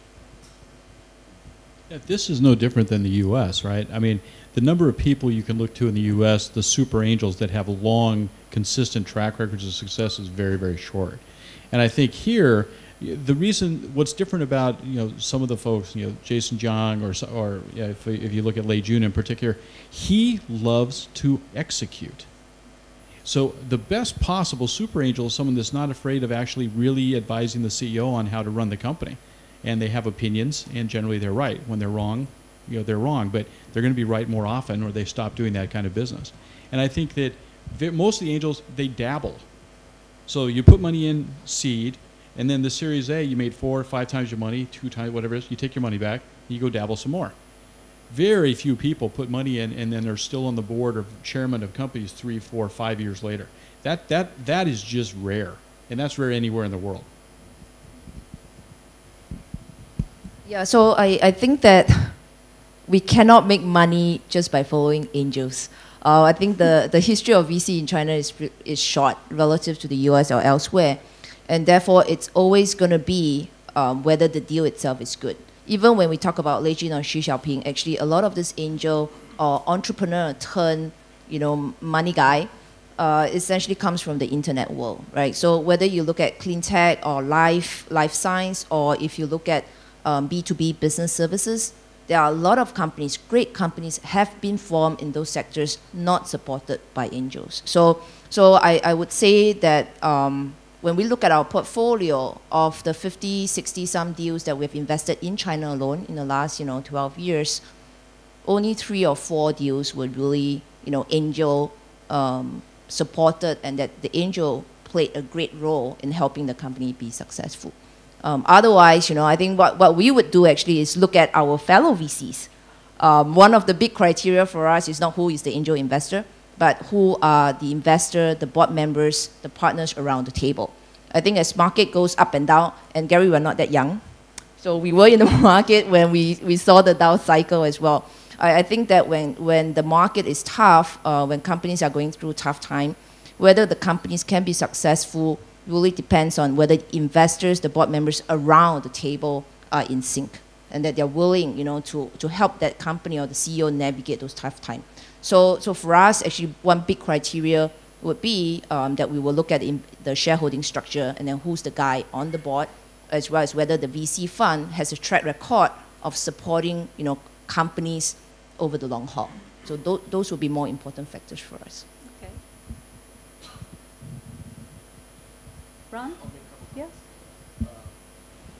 Yeah, this is no different than the U.S., right? I mean, the number of people you can look to in the U.S., the super angels that have long, consistent track records of success is very, very short. And I think here, the reason, what's different about some of the folks, Jason Jiang, or if you look at Lei Jun in particular, he loves to execute. So the best possible super angel is someone that's not afraid of actually really advising the CEO on how to run the company. and they have opinions, and generally they're right. When they're wrong, they're wrong, but they're going to be right more often, or they stop doing that kind of business. And I think that most of the angels, they dabble. So you put money in seed, and then the Series A, you made 4 or 5 times your money, 2 times, whatever it is, you take your money back, and you go dabble some more. Very few people put money in, and then they're still on the board or chairman of companies 3, 4, 5 years later. That is just rare, and that's rare anywhere in the world. Yeah, so I think that we cannot make money just by following angels. I think the history of VC in China is short relative to the US or elsewhere, and therefore it's always going to be whether the deal itself is good. Even when we talk about Lei Jun or Xu Xiaoping, actually a lot of this angel or entrepreneur turn, money guy, essentially comes from the internet world, right? So whether you look at clean tech or life science, or if you look at B2B business services, there are a lot of companies, great companies, have been formed in those sectors not supported by angels. So I would say that when we look at our portfolio of the 50, 60 some deals that we've invested in China alone in the last 12 years, only 3 or 4 deals were really angel supported, and that the angel played a great role in helping the company be successful. Otherwise, I think what we would do actually is look at our fellow VCs. One of the big criteria for us is not who is the angel investor, but who are the investor, the board members, the partners around the table. I think as market goes up and down, and Gary, we're not that young, so we were in the market when we saw the down cycle as well. I think that when the market is tough, when companies are going through tough time, whether the companies can be successful really depends on whether investors, the board members around the table are in sync, and that they're willing, to help that company or the CEO navigate those tough times. So for us, actually, one big criteria would be that we will look at the shareholding structure, and then who's the guy on the board, as well as whether the VC fund has a track record of supporting, companies over the long haul. So those will be more important factors for us. Okay. Ron? Yes?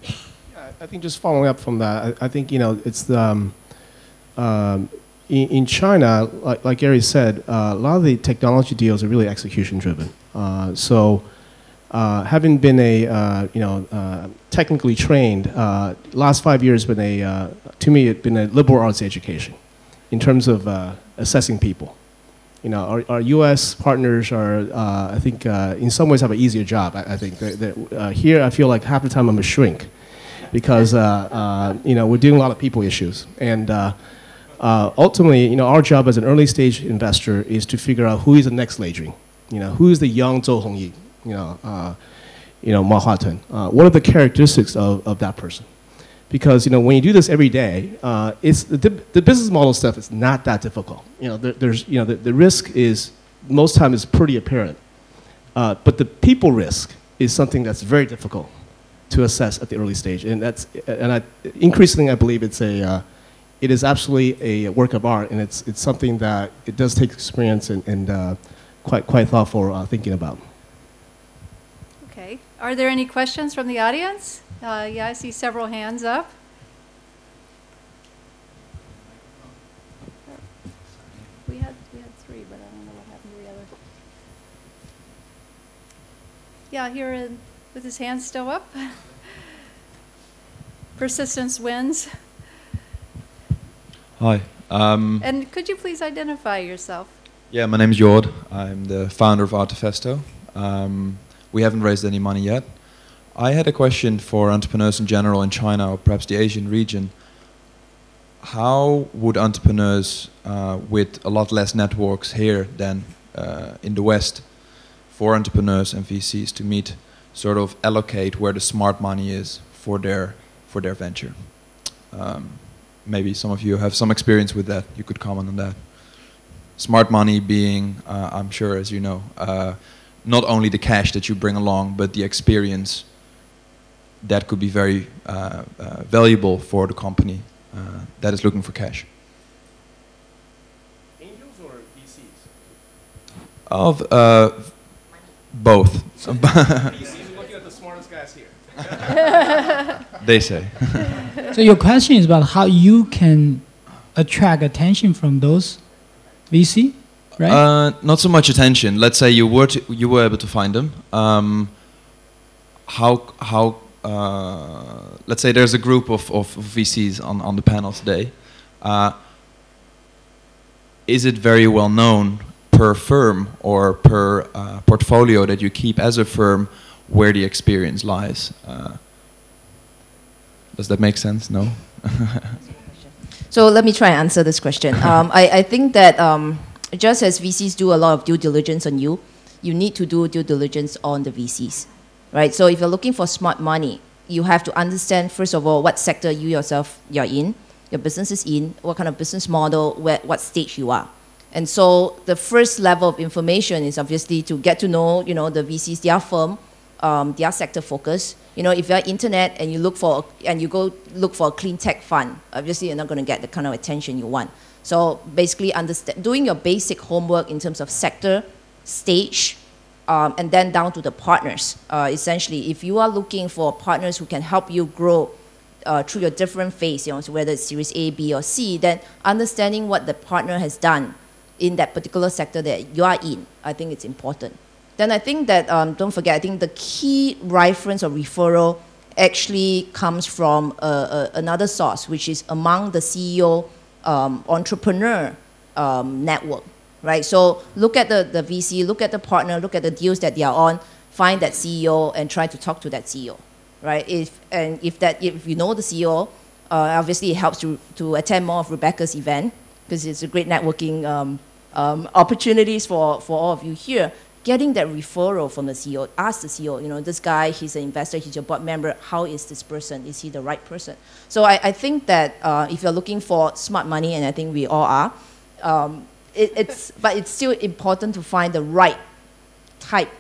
Yeah, I think just following up from that, I think, it's the, in China, like Gary said, a lot of the technology deals are really execution driven. So having been technically trained, last 5 years been to me, it's been a liberal arts education in terms of assessing people. Our U.S. partners are, I think, in some ways have an easier job. I think here I feel like half the time I'm a shrink, because we're dealing a lot of people issues, and ultimately, our job as an early stage investor is to figure out who is the next Lei Jun, who is the young Zhou Hongyi, Ma Huateng. What are the characteristics of that person? Because when you do this every day, it's the business model stuff is not that difficult. The risk is most times is pretty apparent, but the people risk is something that's very difficult to assess at the early stage, and increasingly I believe it is absolutely a work of art, and it's something that it does take experience and quite thoughtful thinking about. Okay. Are there any questions from the audience? Yeah, I see several hands up. We had 3, but I don't know what happened to the other. Yeah, here with his hand still up. Persistence wins. Hi. And could you please identify yourself? Yeah, my name is Jord. I'm the founder of Artifesto. We haven't raised any money yet. I had a question for entrepreneurs in general in China, or perhaps the Asian region. How would entrepreneurs with a lot less networks here than in the West, for entrepreneurs and VCs to meet, sort of allocate where the smart money is for their venture? Maybe some of you have some experience with that. You could comment on that. Smart money being, I'm sure, as you know, not only the cash that you bring along, but the experience that could be very valuable for the company that is looking for cash. Angels or VCs? Of both. VCs are looking at the smartest guys here. They say. So your question is about how you can attract attention from those VC, right? Not so much attention. Let's say you were able to find them. Let's say there's a group of VCs on the panel today. Is it very well known per firm or per portfolio that you keep as a firm where the experience lies? Does that make sense? No? So let me try and answer this question. I think that just as VCs do a lot of due diligence on you, you need to do due diligence on the VCs, right? So if you're looking for smart money, you have to understand, first of all, what sector you yourself you're in, your business is in, what kind of business model, what stage you are. And so the first level of information is obviously to get to know, the VCs, their firm, their sector focus. If you're internet and you go look for a clean tech fund, obviously you're not going to get the kind of attention you want. So basically doing your basic homework in terms of sector, stage, and then down to the partners. Essentially, if you are looking for partners who can help you grow through your different phase, so whether it's Series A, B, or C, then understanding what the partner has done in that particular sector that you are in, I think it's important. Then I think that, don't forget, I think the key reference or referral actually comes from another source, which is among the CEO entrepreneur network, right? So look at the VC, look at the partner, look at the deals that they are on, find that CEO and try to talk to that CEO, right? If you know the CEO, obviously it helps to attend more of Rebecca's event, because it's a great networking opportunities for all of you here. Getting that referral from the CEO, ask the CEO, this guy, he's an investor, he's your board member, how is this person? Is he the right person? So I think that if you're looking for smart money, and I think we all are, but it's still important to find the right type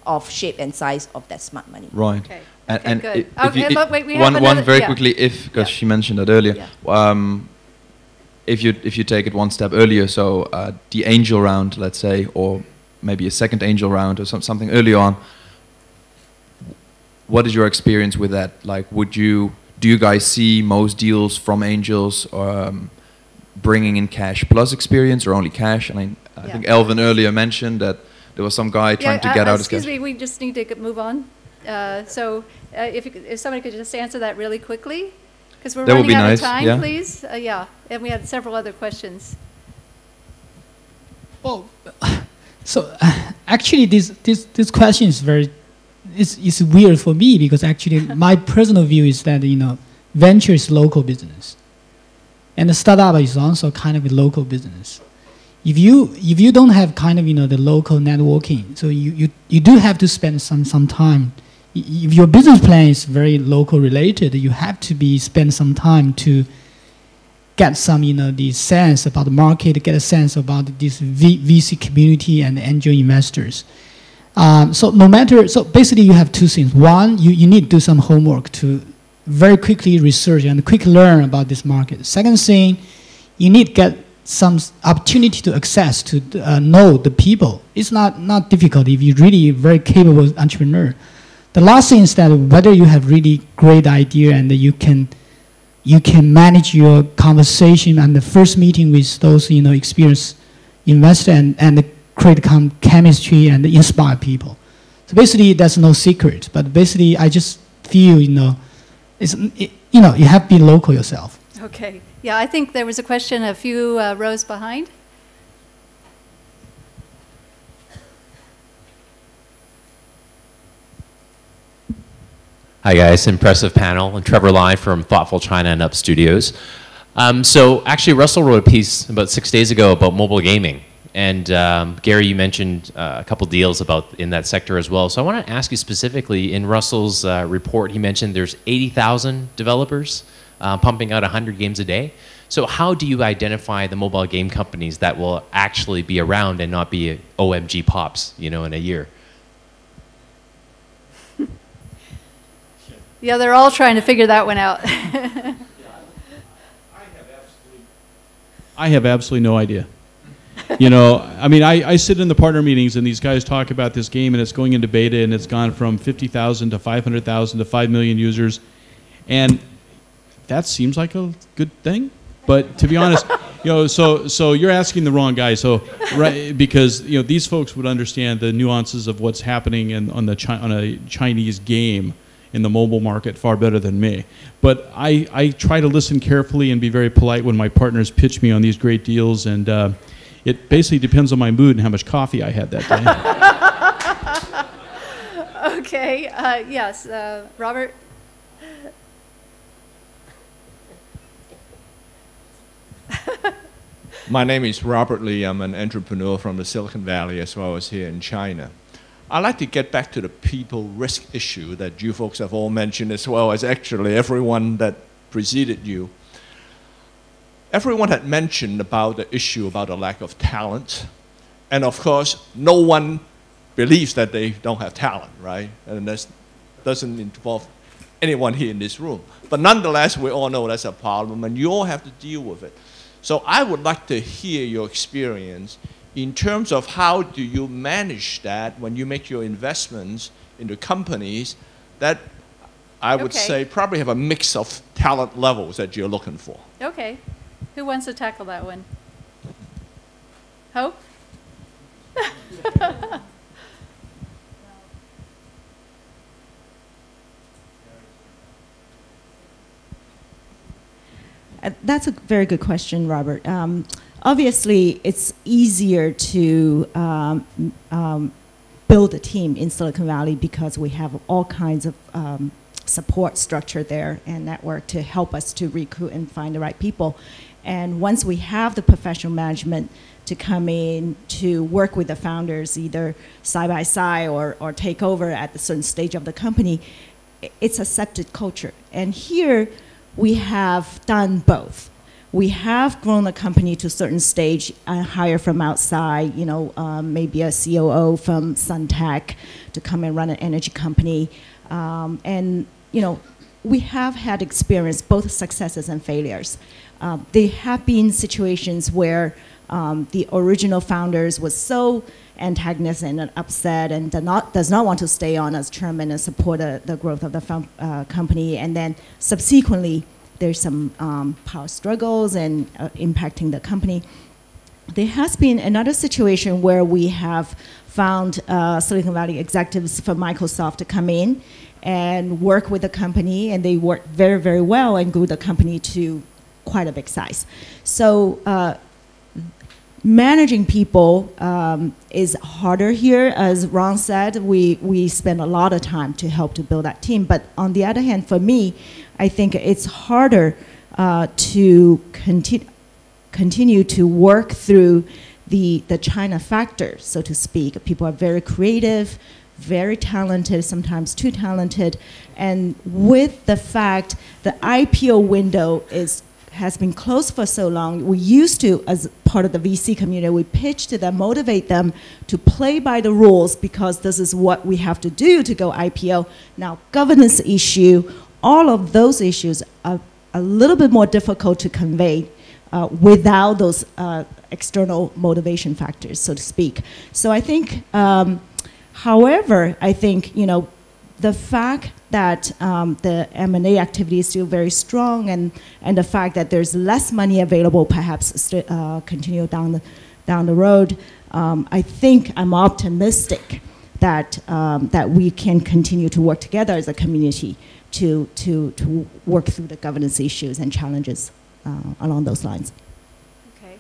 of shape and size of that smart money. Right. Okay. And good. Wait, one very quickly, because she mentioned that earlier. Yeah. If you take it one step earlier, so the angel round, let's say, or maybe a second angel round or something early on, what is your experience with that? Like, do you guys see most deals from angels bringing in cash plus experience or only cash? I mean, I think Elvin earlier mentioned that there was some guy trying to get out his cash. Excuse me, we just need to move on. If somebody could just answer that really quickly, because we're running out of time, please. And we had several other questions. Well, so actually this question is it's weird for me, because actually my personal view is that venture is local business, and the startup is also kind of a local business. If you don't have kind of the local networking, so you do have to spend some time. If your business plan is very local related, you have to spend some time to get some the sense about the market, get a sense about this VC community and angel investors. So basically you have two things. One, you need to do some homework to very quickly research and quickly learn about this market. Second thing, you need to get some opportunity to access to know the people. It's not difficult if you're really very capable entrepreneur. The last thing is that whether you have really great idea and you can manage your conversation and the first meeting with those experienced investor and create chemistry and inspire people. So basically there's no secret, but basically I just feel you have to be local yourself. Okay. Yeah, I think there was a question a few rows behind. Hi guys, impressive panel, and Trevor Lai from Thoughtful China and Up Studios. So actually Russell wrote a piece about 6 days ago about mobile gaming, and Gary, you mentioned a couple deals in that sector as well. So I want to ask you specifically, in Russell's report, he mentioned there's 80,000 developers pumping out 100 games a day. So how do you identify the mobile game companies that will actually be around and not be OMG pops, in a year? Yeah, they're all trying to figure that one out. I have absolutely no idea. I mean, I sit in the partner meetings and these guys talk about this game and it's going into beta and it's gone from 50,000 to 500,000 to 5 million users. And that seems like a good thing. But to be honest, so you're asking the wrong guy. So, right, because these folks would understand the nuances of what's happening on a Chinese game in the mobile market far better than me. But I try to listen carefully and be very polite when my partners pitch me on these great deals, and it basically depends on my mood and how much coffee I had that day. Okay. Yes, Robert. My name is Robert Lee. I'm an entrepreneur from the Silicon Valley as well as here in China. I'd like to get back to the people risk issue that you folks have all mentioned, as well as actually everyone that preceded you. Everyone had mentioned about the issue about the lack of talent. And of course, no one believes that they don't have talent, right? And that doesn't involve anyone here in this room. But nonetheless, we all know that's a problem, and you all have to deal with it. So I would like to hear your experience in terms of how do you manage that when you make your investments into companies that I would say probably have a mix of talent levels that you're looking for. Okay. Who wants to tackle that one? Hope? That's a very good question, Robert. Obviously, it's easier to build a team in Silicon Valley because we have all kinds of support structure there and network to help us to recruit and find the right people. And once we have the professional management to come in to work with the founders, either side by side or take over at a certain stage of the company, it's accepted culture. And here, we have done both. We have grown the company to a certain stage and hire from outside, maybe a COO from Suntech to come and run an energy company. We have had experience, both successes and failures. There have been situations where the original founders was so antagonistic and upset and does not want to stay on as chairman and support the growth of the company. And then subsequently, there's some power struggles and impacting the company. There has been another situation where we have found Silicon Valley executives from Microsoft to come in and work with the company, and they worked very, very well and grew the company to quite a big size. So managing people is harder here. As Ron said, we spend a lot of time to help to build that team. But on the other hand, for me, I think it's harder to continue to work through the China factor, so to speak. People are very creative, very talented, sometimes too talented. And with the fact the IPO window has been closed for so long, we used to, as part of the VC community, we pitch to them, motivate them to play by the rules because this is what we have to do to go IPO. Now, governance issue, all of those issues are a little bit more difficult to convey without those external motivation factors, so to speak. So I think, however, I think, the fact that the M&A activity is still very strong and the fact that there's less money available perhaps continue down the road, I think I'm optimistic that, that we can continue to work together as a community to work through the governance issues and challenges along those lines. Okay.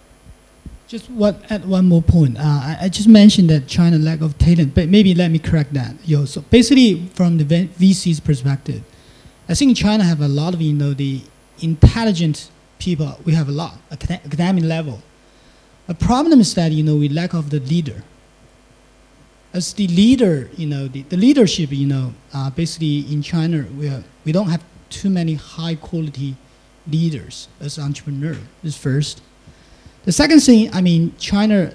Just add one more point. I just mentioned that China lack of talent, but maybe let me correct that. So basically, from the VC's perspective, I think China have a lot of the intelligent people. We have a lot academic level. The problem is that we lack of the leader. As the leader, the leadership, basically in China, we don't have too many high quality leaders as entrepreneurs. Is first. The second thing, China,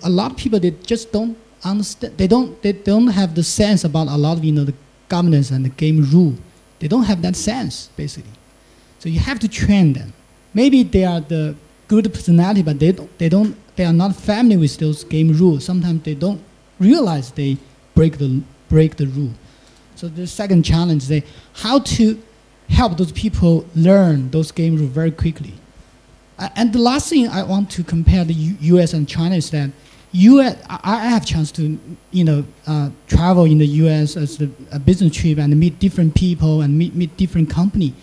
a lot of people, they just don't understand. They don't have the sense about a lot of the governance and the game rule. They don't have that sense basically. So you have to train them. Maybe they are the good personality, but they are not familiar with those game rules. Sometimes they don't realize they break the rule. So the second challenge is how to help those people learn those game rules very quickly. And the last thing I want to compare the U.S. and China is that I have chance to travel in the U.S. as a business trip and meet different people and meet different company.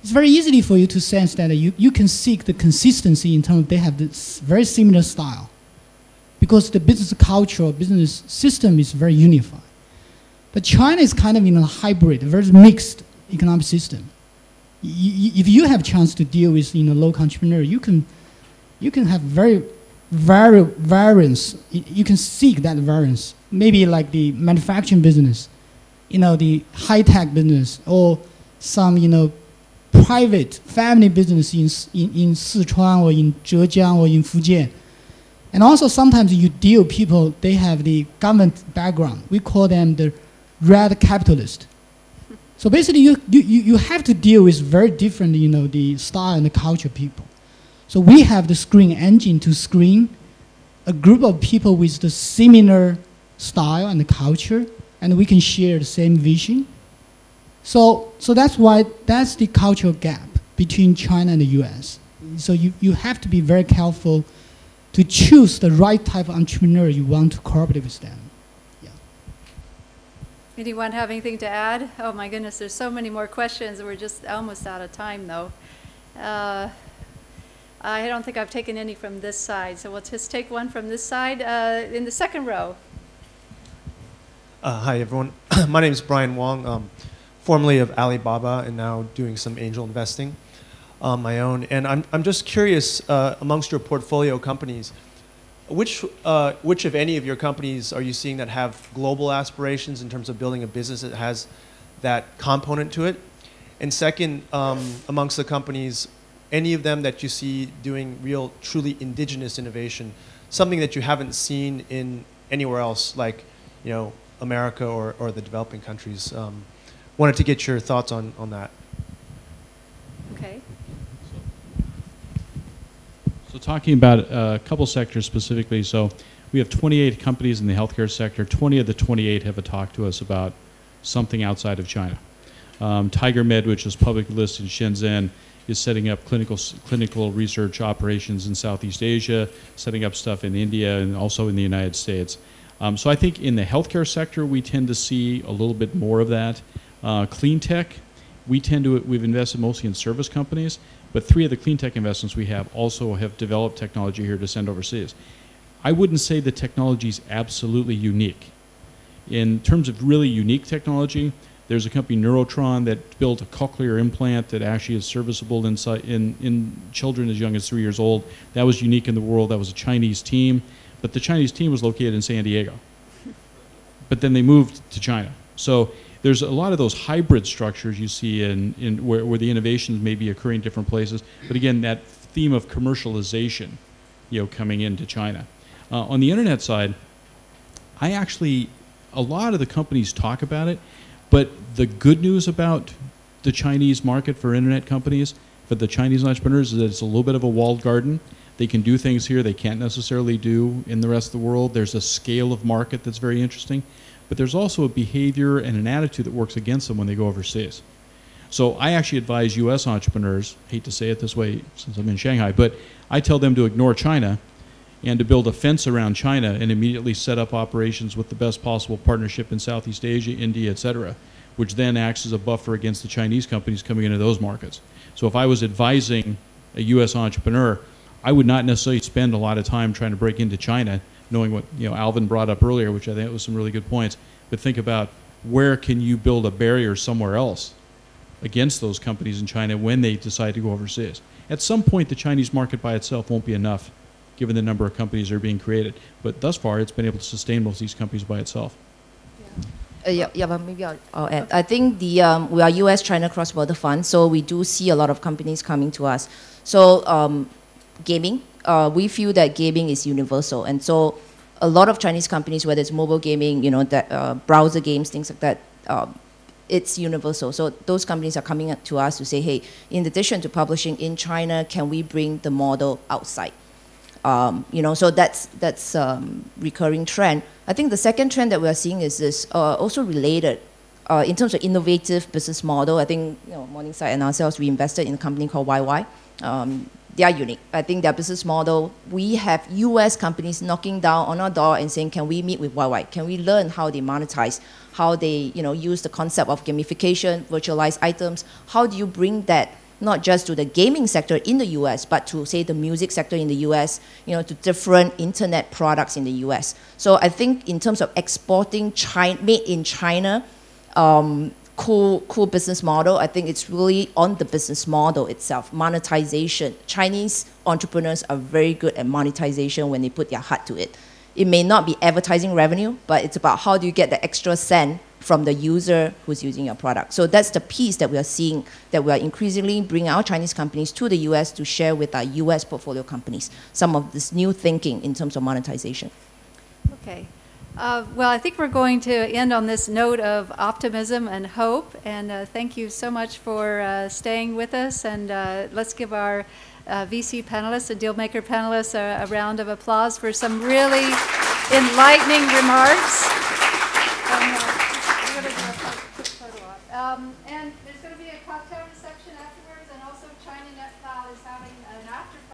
It's very easy for you to sense that you can seek the consistency in terms of they have this very similar style, because the business culture or business system is very unified. But China is kind of in a hybrid, a very mixed economic system. If you have a chance to deal with local entrepreneur, you can have very variance. You can seek that variance. Maybe like the manufacturing business, the high-tech business, or some private family business in Sichuan or in Zhejiang or in Fujian. And also sometimes you deal people, they have the government background. We call them the red capitalist. So basically you have to deal with very different, the style and the culture people. So we have the screen engine to screen a group of people with the similar style and the culture, and we can share the same vision. So that's why that's the cultural gap between China and the US. So you have to be very careful to choose the right type of entrepreneur you want to cooperate with them. Yeah. Anyone have anything to add? Oh my goodness, there's so many more questions. We're just almost out of time though. I don't think I've taken any from this side, so we'll just take one from this side in the second row. Hi everyone, my name is Brian Wong, formerly of Alibaba and now doing some angel investing on my own. And I'm just curious, amongst your portfolio companies, which of any of your companies are you seeing that have global aspirations in terms of building a business that has that component to it? And second, amongst the companies, any of them that you see doing real, truly indigenous innovation, something that you haven't seen in anywhere else, like America or the developing countries? Wanted to get your thoughts on that. Okay. So talking about a couple sectors specifically, so we have 28 companies in the healthcare sector. 20 of the 28 have talked to us about something outside of China. Tiger Med, which is publicly listed in Shenzhen, is setting up clinical research operations in Southeast Asia, setting up stuff in India and also in the United States. So I think in the healthcare sector, we tend to see a little bit more of that. Clean tech, we've invested mostly in service companies, but 3 of the clean tech investments we have also have developed technology here to send overseas. I wouldn't say the technology is absolutely unique. In terms of really unique technology, there's a company, Neurotron, that built a cochlear implant that actually is serviceable in children as young as 3 years old. That was unique in the world. That was a Chinese team, but the Chinese team was located in San Diego. But then they moved to China. So there's a lot of those hybrid structures you see where the innovations may be occurring in different places. But again, that theme of commercialization, coming into China. On the internet side, a lot of the companies talk about it, but the good news about the Chinese market for internet companies, for the Chinese entrepreneurs, is that it's a little bit of a walled garden. They can do things here they can't necessarily do in the rest of the world. There's a scale of market that's very interesting. But there's also a behavior and an attitude that works against them when they go overseas. So I actually advise US entrepreneurs, hate to say it this way since I'm in Shanghai, but I tell them to ignore China and to build a fence around China and immediately set up operations with the best possible partnership in Southeast Asia, India, et cetera, which then acts as a buffer against the Chinese companies coming into those markets. So if I was advising a US entrepreneur, I would not necessarily spend a lot of time trying to break into China, knowing what Alvin brought up earlier, which I think was some really good points. But think about where can you build a barrier somewhere else against those companies in China when they decide to go overseas. At some point, the Chinese market by itself won't be enough, given the number of companies that are being created. But thus far, it's been able to sustain most of these companies by itself. But maybe I'll add. I think we are US-China cross-border fund, so we do see a lot of companies coming to us. So gaming, we feel that gaming is universal, and so a lot of Chinese companies, whether it's mobile gaming, browser games, things like that, it's universal. So those companies are coming to us to say, hey, in addition to publishing in China, can we bring the model outside? So that's recurring trend. I think the second trend that we are seeing is this also related in terms of innovative business model, I think Morningside and ourselves, we invested in a company called YY. They are unique. I think their business model, we have US companies knocking down on our door and saying, can we meet with YY? Can we learn how they monetize, how they use the concept of gamification, virtualized items? How do you bring that not just to the gaming sector in the US, but to, say, the music sector in the US, to different internet products in the US? So I think in terms of exporting made in China, cool business model. I think it's really on the business model itself, monetization. Chinese entrepreneurs are very good at monetization when they put their heart to it. It may not be advertising revenue, but it's about how do you get the extra cent from the user who's using your product. So that's the piece that we are seeing, that we are increasingly bringing our Chinese companies to the US to share with our US portfolio companies some of this new thinking in terms of monetization. Okay. Well, I think we're going to end on this note of optimism and hope. And thank you so much for staying with us. And let's give our VC panelists and Dealmaker panelists a round of applause for some really enlightening remarks. We're going to do a quick photo op. And there's going to be a cocktail reception afterwards. And also China Net Cloud is having an after